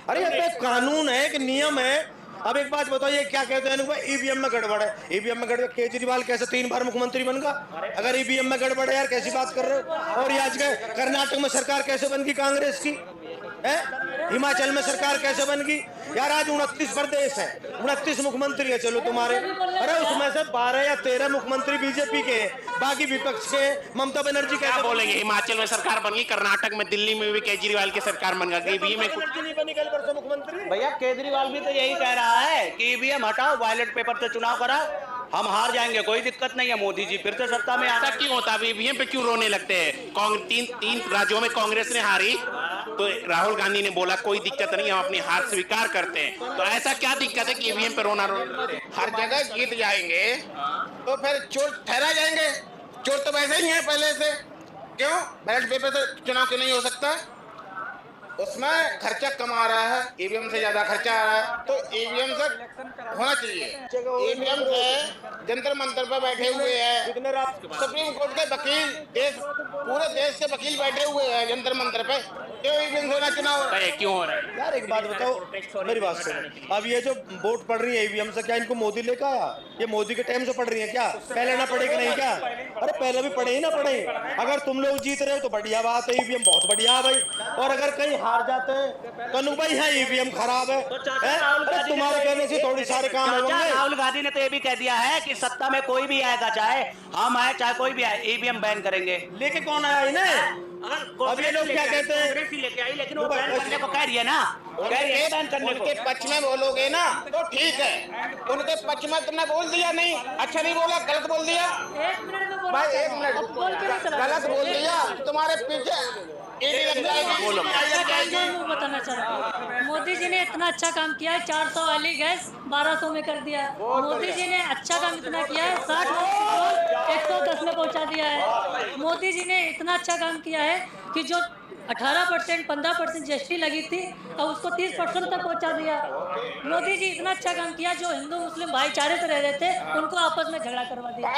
अरे ये तो कानून है कि नियम है। अब एक बात बताइए, क्या कहते हैं ईवीएम में गड़बड़ है, ईवीएम में गड़बड़। केजरीवाल कैसे 3 बार मुख्यमंत्री बन गया अगर ईवीएम में गड़बड़ है? यार कैसी बात कर रहे हो? और ये आज के कर्नाटक में सरकार कैसे बन गई कांग्रेस की है? हिमाचल में सरकार कैसे बन गई? यार आज 29 प्रदेश है, 29 मुख्यमंत्री है, चलो तुम्हारे, अरे उसमें से 12 या 13 मुख्यमंत्री बीजेपी के, बाकी विपक्ष के। ममता बनर्जी कैसे बोलेंगे? हिमाचल में सरकार बन गई, कर्नाटक में, दिल्ली में भी केजरीवाल की सरकार बन गई, ईवीएम में नहीं बनी कल परसों मुख्यमंत्री। भैया केजरीवाल भी तो यही कह रहा है कि ईवीएम हटाओ, बैलेट पेपर से चुनाव कराओ, हम हार जाएंगे, कोई दिक्कत नहीं है, मोदी जी फिर से सत्ता में। ऐसा क्यों होता है? ईवीएम पे क्यों रोने लगते हैं? तीन राज्यों में कांग्रेस ने हारी, तो राहुल गांधी ने बोला कोई दिक्कत नहीं, हम अपनी हार स्वीकार करते हैं। तो ऐसा क्या दिक्कत है कि ईवीएम पे रोना हर जगह जीत जाएंगे तो फिर चोर ठहरा जाएंगे? चोर तो वैसे ही है पहले से, क्यों बैलेट पेपर से चुनाव क्यों नहीं हो सकता? उसमें खर्चा कम आ रहा है, ईवीएम से ज्यादा खर्चा आ रहा है, तो ईवीएम से होना चाहिए। ईवीएम से जंतर मंतर पर बैठे हुए हैं सुप्रीम कोर्ट के वकील, पूरे देश के वकील बैठे हुए हैं जंतर मंतर पे, क्यों ईवीएम से होना चुनाव क्यों हो रहा है? यार एक बात बताओ, मेरी बात सुनो। अब ये जो वोट पड़ रही है ईवीएम से, क्या इनको मोदी लेकर आया? ये मोदी के टाइम से पड़ रही है क्या? पहले ना पड़े कि नहीं क्या? अरे पहले भी पड़े ही ना पड़े। अगर तुम लोग जीत रहे हो तो बढ़िया बात है, ईवीएम बहुत बढ़िया है भाई। और अगर कहीं हार जाते हैं तो भाई है ईवीएम खराब है, अरे तुम्हारे कहने से थोड़ी सारे काम होंगे। राहुल गांधी ने तो ये भी कह दिया है कि सत्ता में कोई भी आएगा, चाहे हम आए चाहे कोई भी आए, ईवीएम बैन करेंगे। लेके कौन आया इन्हें? अब ये लोग क्या कहते हैं? लेके आई, लेकिन वो बैन करने को कह रही है ना, कह रही है बैन करने को। उनके पक्ष में बोलोगे ना तो ठीक है, उनके पक्ष में तुमने बोल दिया, नहीं अच्छा नहीं बोला, गलत बोल दिया भाई, 1 मिनट गलत बोल दिया, तुम्हारे पीछे बताना चाहता, मोदी जी ने इतना अच्छा काम किया है, 400 वाली गैस 1200 में कर दिया। मोदी जी ने अच्छा काम इतना किया है, 60 में 110 में पहुंचा दिया है। मोदी जी ने इतना अच्छा काम किया है कि जो 18% 15% जीएसटी लगी थी, अब उसको 30% तक पहुंचा दिया। मोदी जी इतना अच्छा काम किया, जो हिंदू मुस्लिम भाईचारे से रह रहे थे उनको आपस में झगड़ा करवा दिया।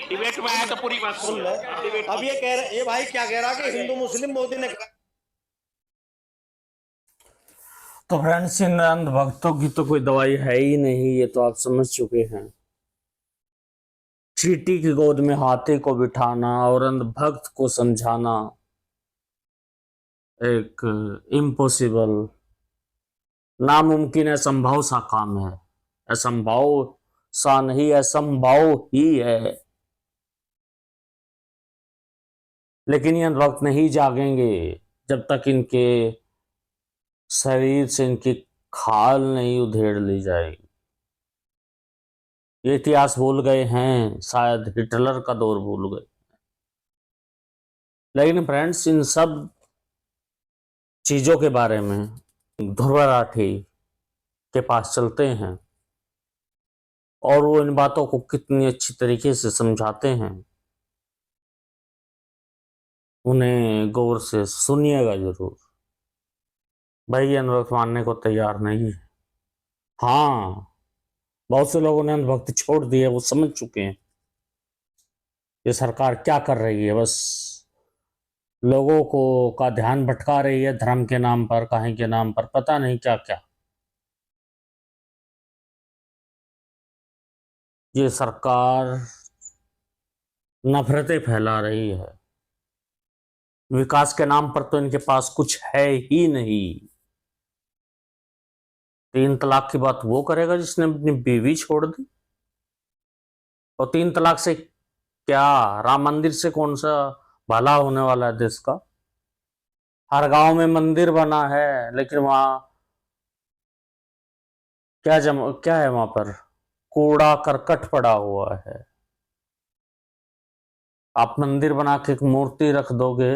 डिबेट में आया तो पूरी बात सुन लो। अब ये कह रहे, ये भाई क्या कह रहा कि हिंदू मुस्लिम मोदी ने। तो फ्रेंड्स, इन अंधभक्तों की तो कोई दवाई है ही नहीं, ये तो आप समझ चुके हैं। चींटी की गोद में हाथी को बिठाना और अंधभक्त को समझाना एक इम्पॉसिबल, नामुमकिन, असंभव सा काम है। असंभव सा नहीं, असंभव ही है। लेकिन ये अंधभक्त नहीं जागेंगे जब तक इनके शरीर से इनकी खाल नहीं उधेड़ ली जाएगी। ये इतिहास भूल गए हैं, शायद हिटलर का दौर भूल गए। लेकिन फ्रेंड्स, इन सब चीजों के बारे में ध्रुव राठी के पास चलते हैं और वो इन बातों को कितनी अच्छी तरीके से समझाते हैं। उन्हें गौर से सुनिएगा जरूर। भाई ये अंधभक्त मानने को तैयार नहीं है। हाँ, बहुत से लोगों ने अंधभक्ति छोड़ दी है, वो समझ चुके हैं ये सरकार क्या कर रही है। बस लोगों को का ध्यान भटका रही है, धर्म के नाम पर, कहीं के नाम पर, पता नहीं क्या क्या। ये सरकार नफरतें फैला रही है, विकास के नाम पर तो इनके पास कुछ है ही नहीं। 3 तलाक की बात वो करेगा जिसने अपनी बीवी छोड़ दी, और 3 तलाक से क्या, राम मंदिर से कौन सा भला होने वाला है देश का? हर गांव में मंदिर बना है, लेकिन वहां क्या है? वहां पर कूड़ा करकट पड़ा हुआ है। आप मंदिर बना के एक मूर्ति रख दोगे,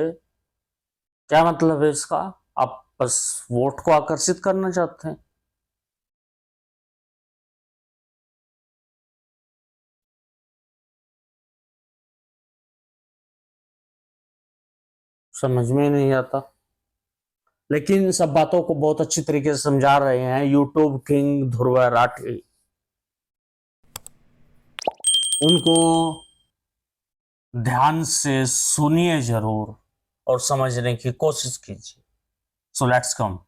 क्या मतलब है इसका? आप बस वोट को आकर्षित करना चाहते हैं। समझ में नहीं आता। लेकिन इन सब बातों को बहुत अच्छी तरीके से समझा रहे हैं यूट्यूब किंग ध्रुव राठी। उनको ध्यान से सुनिए जरूर और समझने की कोशिश कीजिए। So let's come.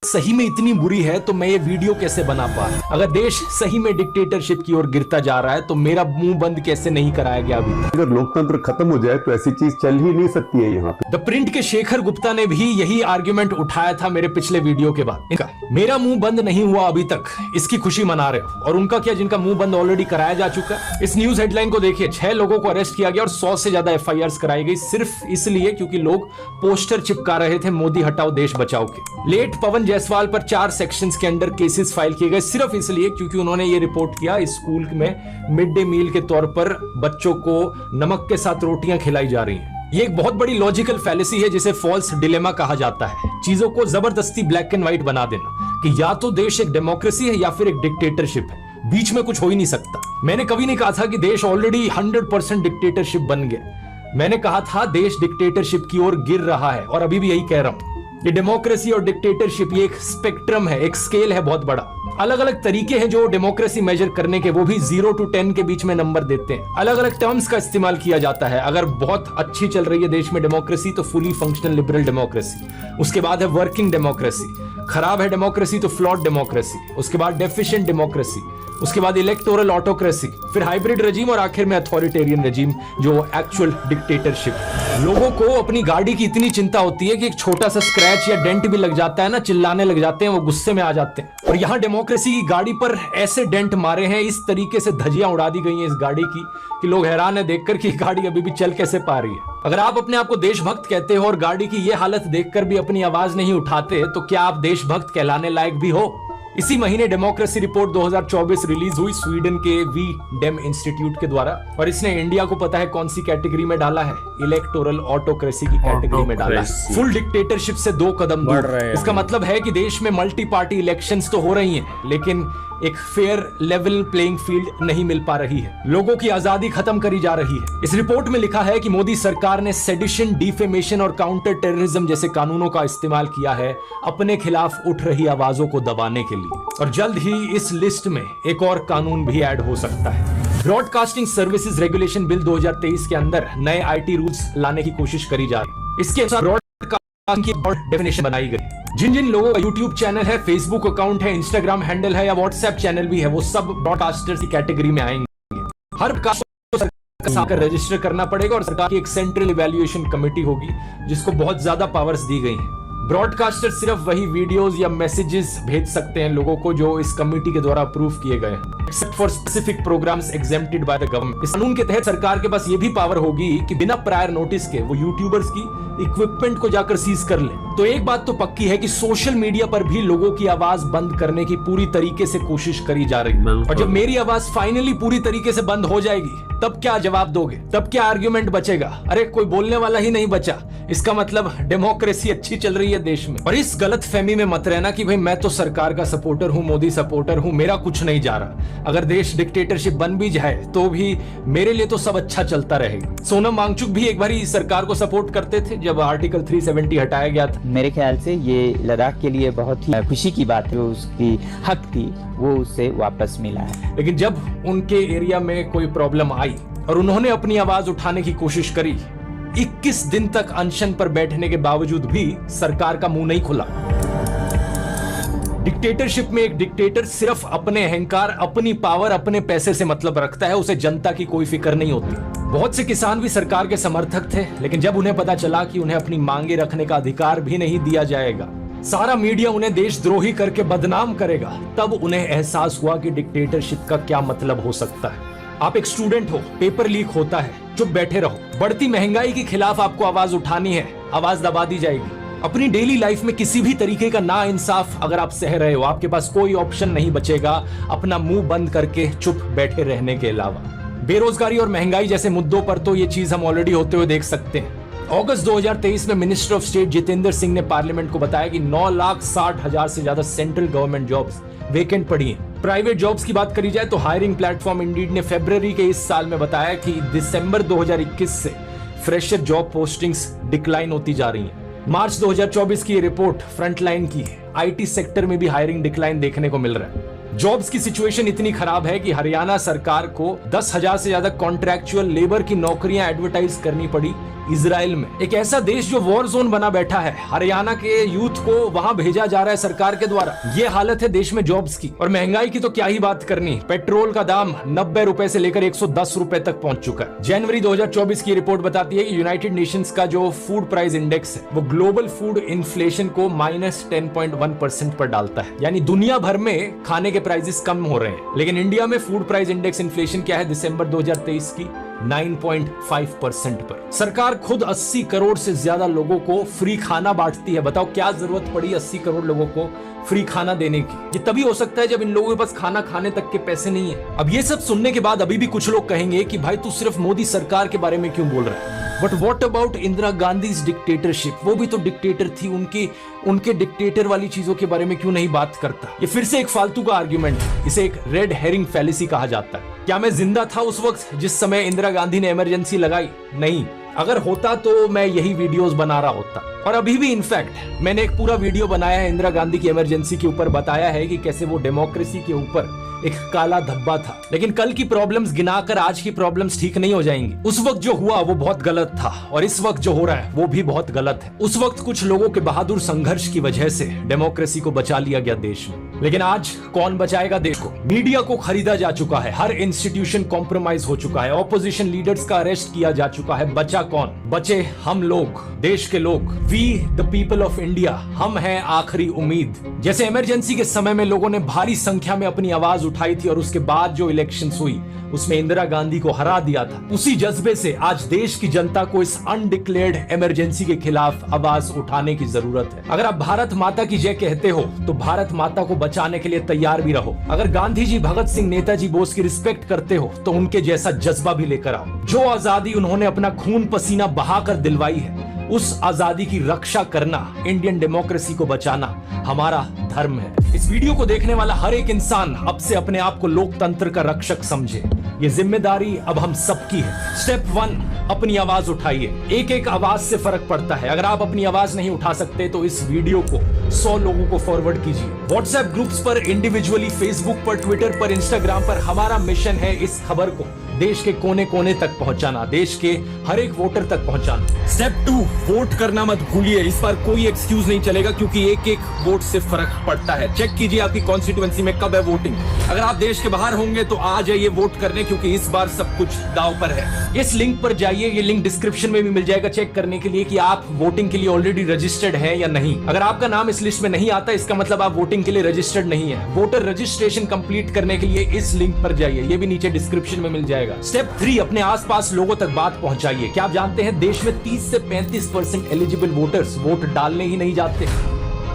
सही में इतनी बुरी है तो मैं ये वीडियो कैसे बना पा? अगर देश सही में डिक्टेटरशिप की ओर गिरता जा रहा है तो मेरा मुंह बंद कैसे नहीं कराया गया अभी तक? अगर लोकतंत्र खत्म हो जाए तो ऐसी चीज चल ही नहीं सकती है यहाँ पे। द प्रिंट के शेखर गुप्ता ने भी यही आर्ग्यूमेंट उठाया था मेरे पिछले वीडियो के बाद। इनका मेरा मुंह बंद नहीं हुआ अभी तक, इसकी खुशी मना रहे हो, और उनका क्या जिनका मुंह बंद ऑलरेडी कराया जा चुका। इस न्यूज हेडलाइन को देखिए, 6 लोगों को अरेस्ट किया गया और 100 से ज्यादा FIRs कराई गई, सिर्फ इसलिए क्योंकि लोग पोस्टर चिपका रहे थे मोदी हटाओ देश बचाओ के। लेट पवन जायसवाल पर 4 सेक्शंस के अंडर केसेस फाइल किए गए, सिर्फ इसलिए क्योंकि उन्होंने ये रिपोर्ट किया स्कूल में मिड डे मील के तौर पर बच्चों को नमक के साथ रोटियां खिलाई जा रही हैं। ये एक बहुत बड़ी लॉजिकल फैलेसी है जिसे फॉल्स डिलेमा कहा जाता है। चीजों को जबरदस्ती ब्लैक एंड व्हाइट बना देना कि या तो देश एक डेमोक्रेसी है या फिर एक डिक्टेटरशिप है, बीच में कुछ हो ही नहीं सकता। मैंने कभी नहीं कहा था कि देश ऑलरेडी 100% डिक्टेटरशिप बन गया। मैंने कहा था देश डिक्टेटरशिप की ओर गिर रहा है, और अभी भी यही कह रहा हूं। ये डेमोक्रेसी और डिक्टेटरशिप ये एक स्पेक्ट्रम है, एक स्केल है बहुत बड़ा। अलग अलग तरीके हैं जो डेमोक्रेसी मेजर करने के, वो भी 0 to 10 के बीच में नंबर देते हैं। अलग अलग टर्म्स का इस्तेमाल किया जाता है। अगर बहुत अच्छी चल रही है देश में डेमोक्रेसी तो फुली फंक्शनल लिबरल डेमोक्रेसी, उसके बाद है वर्किंग डेमोक्रेसी। खराब है डेमोक्रेसी तो फ्लॉड डेमोक्रेसी, उसके बाद डेफिशिएंट डेमोक्रेसी, उसके बाद इलेक्टोरल ऑटोक्रेसी, फिर हाइब्रिड रेजिम और आखिर में अथॉरिटेरियन रेजिम जो एक्चुअल डिक्टेटरशिप। लोगों को अपनी गाड़ी की इतनी चिंता होती है कि एक छोटा सा स्क्रैच या डेंट भी लग जाता है ना, चिल्लाने लग जाते हैं, वो गुस्से में आ जाते हैं। और यहाँ डेमोक्रेसी की गाड़ी पर ऐसे डेंट मारे हैं, इस तरीके से धज्जियां उड़ा दी गई हैं इस गाड़ी की कि लोग हैरान है देखकर कि गाड़ी अभी भी चल कैसे पा रही है। अगर आप अपने आप को देशभक्त कहते हो और गाड़ी की ये हालत देखकर भी अपनी आवाज नहीं उठाते तो क्या आप देशभक्त कहलाने लायक भी हो? इसी महीने डेमोक्रेसी रिपोर्ट 2024 रिलीज हुई स्वीडन के वी डेम इंस्टीट्यूट के द्वारा, और इसने इंडिया को पता है कौन सी कैटेगरी में डाला है? इलेक्टोरल ऑटोक्रेसी की कैटेगरी में डाला है। फुल डिक्टेटरशिप से 2 कदम दूर। इसका मतलब है कि देश में मल्टी पार्टी इलेक्शंस तो हो रही हैं, लेकिन एक फेयर लेवल प्लेइंग फील्ड नहीं मिल पा रही है। लोगों की आजादी खत्म करी जा रही है। इस रिपोर्ट में लिखा है कि मोदी सरकार ने सेडिशन, डिफेमेशन और काउंटर टेररिज्म जैसे कानूनों का इस्तेमाल किया है अपने खिलाफ उठ रही आवाजों को दबाने के लिए, और जल्द ही इस लिस्ट में एक और कानून भी ऐड हो सकता है। ब्रॉडकास्टिंग सर्विसेज रेगुलेशन बिल 2023 के अंदर नए IT रूल्स लाने की कोशिश करी जा रही है। इसके अनुसार ब्रॉडकास्टिंग की डेफिनेशन बनाई गई। जिन जिन लोगों का YouTube चैनल है, Facebook अकाउंट है, Instagram हैंडल है या WhatsApp चैनल भी है, वो सब ब्रॉडकास्टर्स की कैटेगरी में आएंगे। हर सरकार को रजिस्टर करना पड़ेगा और सरकार की एक सेंट्रल इवैल्यूएशन कमेटी होगी जिसको बहुत ज्यादा पावर्स दी गई हैं। ब्रॉडकास्टर सिर्फ वही वीडियोस या मैसेजेस भेज सकते हैं लोगों को जो इस कमेटी के द्वारा अप्रूव किए गए हैं, except for specific programmes exempted by the government. इस कानून के तहत सरकार के पास ये भी पावर होगी कि बिना प्रायर नोटिस के वो यूट्यूबर्स की इक्विपमेंट को जाकर सीज कर ले। तो एक बात तो पक्की है कि सोशल मीडिया पर भी लोगों की आवाज बंद करने की पूरी तरीके से कोशिश करी जा रही है, और जब मेरी आवाज फाइनली पूरी तरीके से बंद हो जाएगी तब क्या जवाब दोगे? तब क्या आर्ग्यूमेंट बचेगा? अरे कोई बोलने वाला ही नहीं बचा, इसका मतलब डेमोक्रेसी अच्छी चल रही है देश में। और इस गलत फहमी में मत रहना कि भाई मैं तो सरकार का सपोर्टर हूं, मोदी सपोर्टर हूं, मेरा कुछ नहीं जा रहा। अगर देश डिक्टेटरशिप बन भी जाए तो भी मेरे लिए तो सब अच्छा चलता रहेगा। सोनम वांगचुक भी एक बार सरकार को सपोर्ट करते थे जब आर्टिकल 370 हटाया गया था। मेरे ख्याल से ये लद्दाख के लिए बहुत ही खुशी की बात है, उसकी हक थी वो उससे वापस मिला है। लेकिन जब उनके एरिया में कोई प्रॉब्लम आई और उन्होंने अपनी आवाज उठाने की कोशिश करी, 21 दिन तक अनशन पर बैठने के बावजूद भी सरकार का मुंह नहीं खुला। डिक्टेटरशिप में एक डिक्टेटर सिर्फ अपने अहंकार, अपनी पावर, अपने पैसे से मतलब रखता है, उसे जनता की कोई फिक्र नहीं होती। बहुत से किसान भी सरकार के समर्थक थे, लेकिन जब उन्हें पता चला कि उन्हें अपनी मांगे रखने का अधिकार भी नहीं दिया जाएगा, सारा मीडिया उन्हें देशद्रोही करके बदनाम करेगा, तब उन्हें एहसास हुआ कि डिक्टेटरशिप का क्या मतलब हो सकता है। आप एक स्टूडेंट हो, पेपर लीक होता है, चुप बैठे रहो। बढ़ती महंगाई के खिलाफ आपको आवाज उठानी है, आवाज दबा दी जाएगी। अपनी डेली लाइफ में किसी भी तरीके का नाइंसाफ अगर आप सह रहे हो, आपके पास कोई ऑप्शन नहीं बचेगा अपना मुंह बंद करके चुप बैठे रहने के अलावा। बेरोजगारी और महंगाई जैसे मुद्दों पर तो ये चीज हम ऑलरेडी होते हुए देख सकते हैं। अगस्त 2023 में minister of state Jitendra Singh ने पार्लियामेंट को बताया कि 9,60,000 से ज्यादा सेंट्रल गवर्नमेंट जॉब्स वेकेंट पड़ी हैं। प्राइवेट जॉब्स की बात करी जाए तो हायरिंग प्लेटफॉर्म इंडीड ने फरवरी के इस साल में बताया कि दिसंबर 2021 से फ्रेशर जॉब पोस्टिंग्स डिक्लाइन होती जा रही हैं। मार्च 2024 की ये रिपोर्ट फ्रंटलाइन की है। आईटी सेक्टर में भी हायरिंग डिक्लाइन देखने को मिल रहा है। जॉब्स की सिचुएशन इतनी खराब है कि हरियाणा सरकार को 10,000 से ज्यादा कॉन्ट्रैक्चुअल लेबर की नौकरियां एडवर्टाइज करनी पड़ी इजराइल में, एक ऐसा देश जो वॉर जोन बना बैठा है। हरियाणा के यूथ को वहां भेजा जा रहा है सरकार के द्वारा। ये हालत है देश में जॉब्स की। और महंगाई की तो क्या ही बात करनी, पेट्रोल का दाम 90 रुपए से लेकर 110 रुपए तक पहुंच चुका है। जनवरी 2024 की रिपोर्ट बताती है कि यूनाइटेड नेशंस का जो फूड प्राइस इंडेक्स है वो ग्लोबल फूड इन्फ्लेशन को -10.1% पर डालता है। यानी दुनिया भर में खाने के प्राइसेस कम हो रहे हैं, लेकिन इंडिया में फूड प्राइस इंडेक्स इन्फ्लेशन क्या है दिसंबर 2023 की 9.5% पर। सरकार खुद 80 करोड़ से ज्यादा लोगों को फ्री खाना बांटती है। बताओ क्या जरूरत पड़ी 80 करोड़ लोगों को फ्री खाना देने की? ये तभी हो सकता है जब इन लोगों के पास खाना खाने तक के पैसे नहीं है। अब ये सब सुनने के बाद अभी भी कुछ लोग कहेंगे कि भाई तू सिर्फ मोदी सरकार के बारे में क्यों बोल रहा है? But what about Indira Gandhi dictatorship? वो भी तो डिक्टेटर थी, उनके डिक्टेटर वाली चीजों के बारे में क्यों नहीं बात करता? ये फिर से एक फालतू का आर्ग्यूमेंट है। इसे एक रेड हेरिंग फैलेसी कहा जाता है। क्या मैं जिंदा था उस वक्त जिस समय इंदिरा गांधी ने इमरजेंसी लगाई? नहीं। अगर होता तो मैं यही वीडियोस बना रहा होता। और अभी भी इनफैक्ट मैंने एक पूरा वीडियो बनाया है इंदिरा गांधी की इमरजेंसी के ऊपर, बताया है कि कैसे वो डेमोक्रेसी के ऊपर एक काला धब्बा था। लेकिन कल की प्रॉब्लम्स गिनाकर आज की प्रॉब्लम्स ठीक नहीं हो जाएंगी। उस वक्त जो हुआ वो बहुत गलत था और इस वक्त जो हो रहा है वो भी बहुत गलत है। उस वक्त कुछ लोगों के बहादुर संघर्ष की वजह से डेमोक्रेसी को बचा लिया गया देश में, लेकिन आज कौन बचाएगा देश को? मीडिया को खरीदा जा चुका है, हर इंस्टीट्यूशन कॉम्प्रोमाइज हो चुका है, ऑपोजिशन लीडर्स का अरेस्ट किया जा चुका है। बचा कौन? बचे हम लोग, देश के लोग, we the people of India. हम हैं आखिरी उम्मीद। जैसे इमरजेंसी के समय में लोगों ने भारी संख्या में अपनी आवाज उठाई थी और उसके बाद जो इलेक्शंस हुई उसमें इंदिरा गांधी को हरा दिया था, उसी जज्बे से आज देश की जनता को इस अनडिक्लेयर्ड इमरजेंसी के खिलाफ आवाज उठाने की जरूरत है। अगर आप भारत माता की जय कहते हो तो भारत माता को बचाने के लिए तैयार भी रहो। अगर गांधी जी, भगत सिंह, नेताजी बोस की रिस्पेक्ट करते हो तो उनके जैसा जज्बा भी लेकर आओ। जो आजादी उन्होंने अपना खून पसीना बहाकर दिलवाई है, उस आजादी की रक्षा करना, इंडियन डेमोक्रेसी को बचाना हमारा धर्म है। इस वीडियो को देखने वाला हर एक इंसान अब से अपने आप को लोकतंत्र का रक्षक समझे। ये जिम्मेदारी अब हम सबकी है। स्टेप 1, अपनी आवाज उठाइए। एक एक आवाज से फर्क पड़ता है। अगर आप अपनी आवाज नहीं उठा सकते तो इस वीडियो को 100 लोगों को फॉरवर्ड कीजिए। व्हाट्सएप ग्रुप्स पर, इंडिविजुअली, फेसबुक पर, ट्विटर पर, इंस्टाग्राम पर। हमारा मिशन है इस खबर को देश के कोने कोने तक पहुंचाना, देश के हर एक वोटर तक पहुंचाना। स्टेप 2, वोट करना मत भूलिए। इस बार कोई एक्सक्यूज नहीं चलेगा क्योंकि एक एक वोट से फर्क पड़ता है। चेक कीजिए आपकी कॉन्स्टिट्यूएंसी में कब है वोटिंग। अगर आप देश के बाहर होंगे तो आ जाइए वोट करने, क्योंकि इस बार सब कुछ दांव पर है। इस लिंक पर जाइए, ये लिंक डिस्क्रिप्शन में भी मिल जाएगा, चेक करने के लिए कि आप वोटिंग के लिए ऑलरेडी रजिस्टर्ड हैं या नहीं। अगर आपका नाम इस लिस्ट में नहीं आता इसका मतलब आप वोटिंग के लिए रजिस्टर्ड नहीं है। वोटर रजिस्ट्रेशन कंप्लीट करने के लिए इस लिंक पर जाइए, ये भी नीचे डिस्क्रिप्शन में मिल जाएगा। स्टेप 3, अपने आसपास लोगों तक बात पहुंचाइए। क्या आप जानते हैं देश में 30 से 35% एलिजिबल वोटर्स वोट डालने ही नहीं जाते।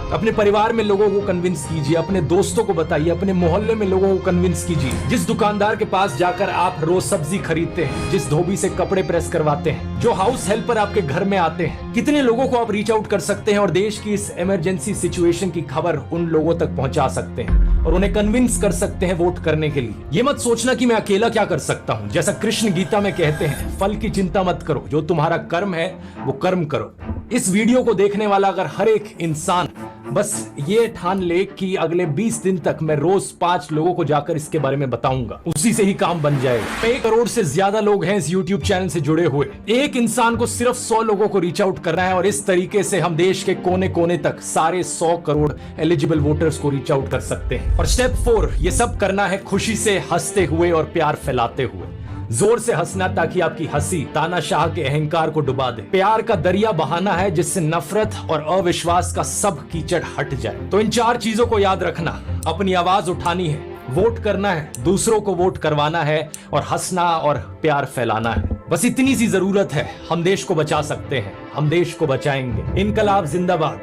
अपने परिवार में लोगों को कन्विंस कीजिए, अपने दोस्तों को बताइए, अपने मोहल्ले में लोगों को कन्विंस कीजिए। जिस दुकानदार के पास जाकर आप रोज सब्जी खरीदते हैं, जिस धोबी से कपड़े प्रेस करवाते हैं, जो हाउस हेल्पर आपके घर में आते हैं, कितने लोगों को आप रीच आउट कर सकते हैं और देश की इस इमरजेंसी सिचुएशन की खबर उन लोगों तक पहुंचा सकते हैं और उन्हें कन्विंस कर सकते हैं वोट करने के लिए। ये मत सोचना कि मैं अकेला क्या कर सकता हूं। जैसा कृष्ण गीता में कहते हैं, फल की चिंता मत करो, जो तुम्हारा कर्म है वो कर्म करो। इस वीडियो को देखने वाला अगर हर एक इंसान बस ये ठान ले कि अगले 20 दिन तक मैं रोज 5 लोगों को जाकर इसके बारे में बताऊंगा, उसी से ही काम बन जाएगा। 1 करोड़ से ज्यादा लोग हैं इस YouTube चैनल से जुड़े हुए। एक इंसान को सिर्फ 100 लोगों को रीच आउट करना है और इस तरीके से हम देश के कोने कोने तक सारे 100 करोड़ एलिजिबल वोटर्स को रीच आउट कर सकते हैं। और स्टेप 4, ये सब करना है खुशी से, हंसते हुए और प्यार फैलाते हुए। जोर से हंसना ताकि आपकी हंसी तानाशाह के अहंकार को डुबा दे। प्यार का दरिया बहाना है जिससे नफरत और अविश्वास का सब कीचड़ हट जाए। तो इन 4 चीजों को याद रखना, अपनी आवाज उठानी है, वोट करना है, दूसरों को वोट करवाना है और हंसना और प्यार फैलाना है। बस इतनी सी जरूरत है। हम देश को बचा सकते हैं, हम देश को बचाएंगे। इनकलाब जिंदाबाद।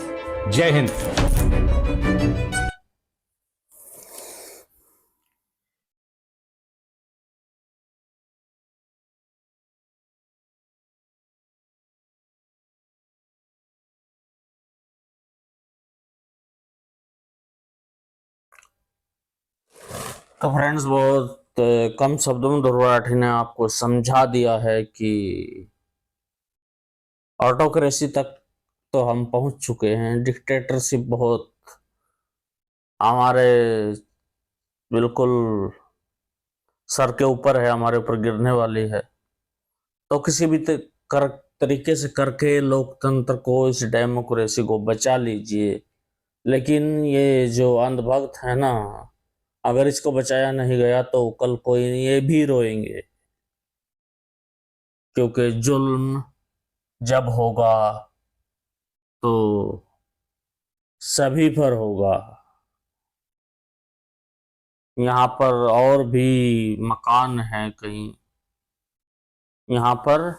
जय हिंद। तो फ्रेंड्स, बहुत कम शब्दों में ध्रुव राठी ने आपको समझा दिया है कि ऑटोक्रेसी तक तो हम पहुंच चुके हैं। डिक्टेटरशिप बहुत हमारे बिल्कुल सर के ऊपर है, हमारे ऊपर गिरने वाली है। तो किसी भी तरीके से करके लोकतंत्र को, इस डेमोक्रेसी को बचा लीजिए। लेकिन ये जो अंधभक्त है ना, अगर इसको बचाया नहीं गया तो कल कोई ये भी रोएंगे, क्योंकि जुल्म जब होगा तो सभी पर होगा। यहाँ पर और भी मकान है, कहीं यहाँ पर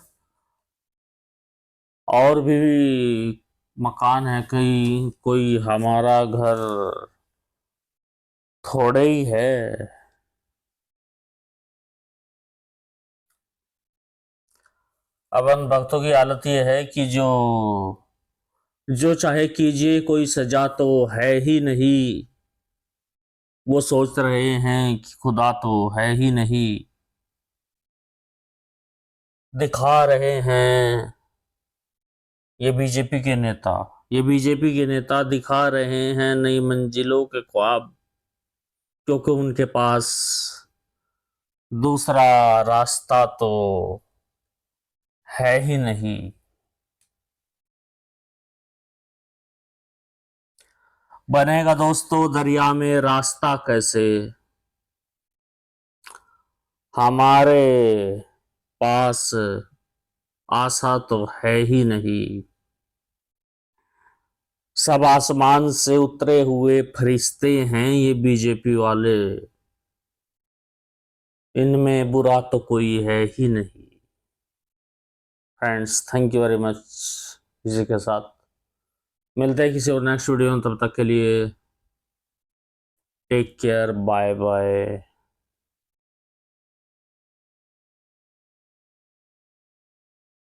और भी मकान है, कहीं कोई हमारा घर थोड़े ही है। अब उन भक्तों की हालत ये है कि जो चाहे कीजिए, कोई सजा तो है ही नहीं। वो सोच रहे हैं कि खुदा तो है ही नहीं। दिखा रहे हैं ये बीजेपी के नेता दिखा रहे हैं नई मंजिलों के ख्वाब, क्योंकि उनके पास दूसरा रास्ता तो है ही नहीं। बनेगा दोस्तों दरिया में रास्ता कैसे, हमारे पास आशा तो है ही नहीं। सब आसमान से उतरे हुए फरिश्ते हैं ये बीजेपी वाले, इनमें बुरा तो कोई है ही नहीं। Friends, thank you very much. इसी के साथ मिलते हैं किसी और नेक्स्ट वीडियो में। तब तक के लिए टेक केयर, बाय बाय।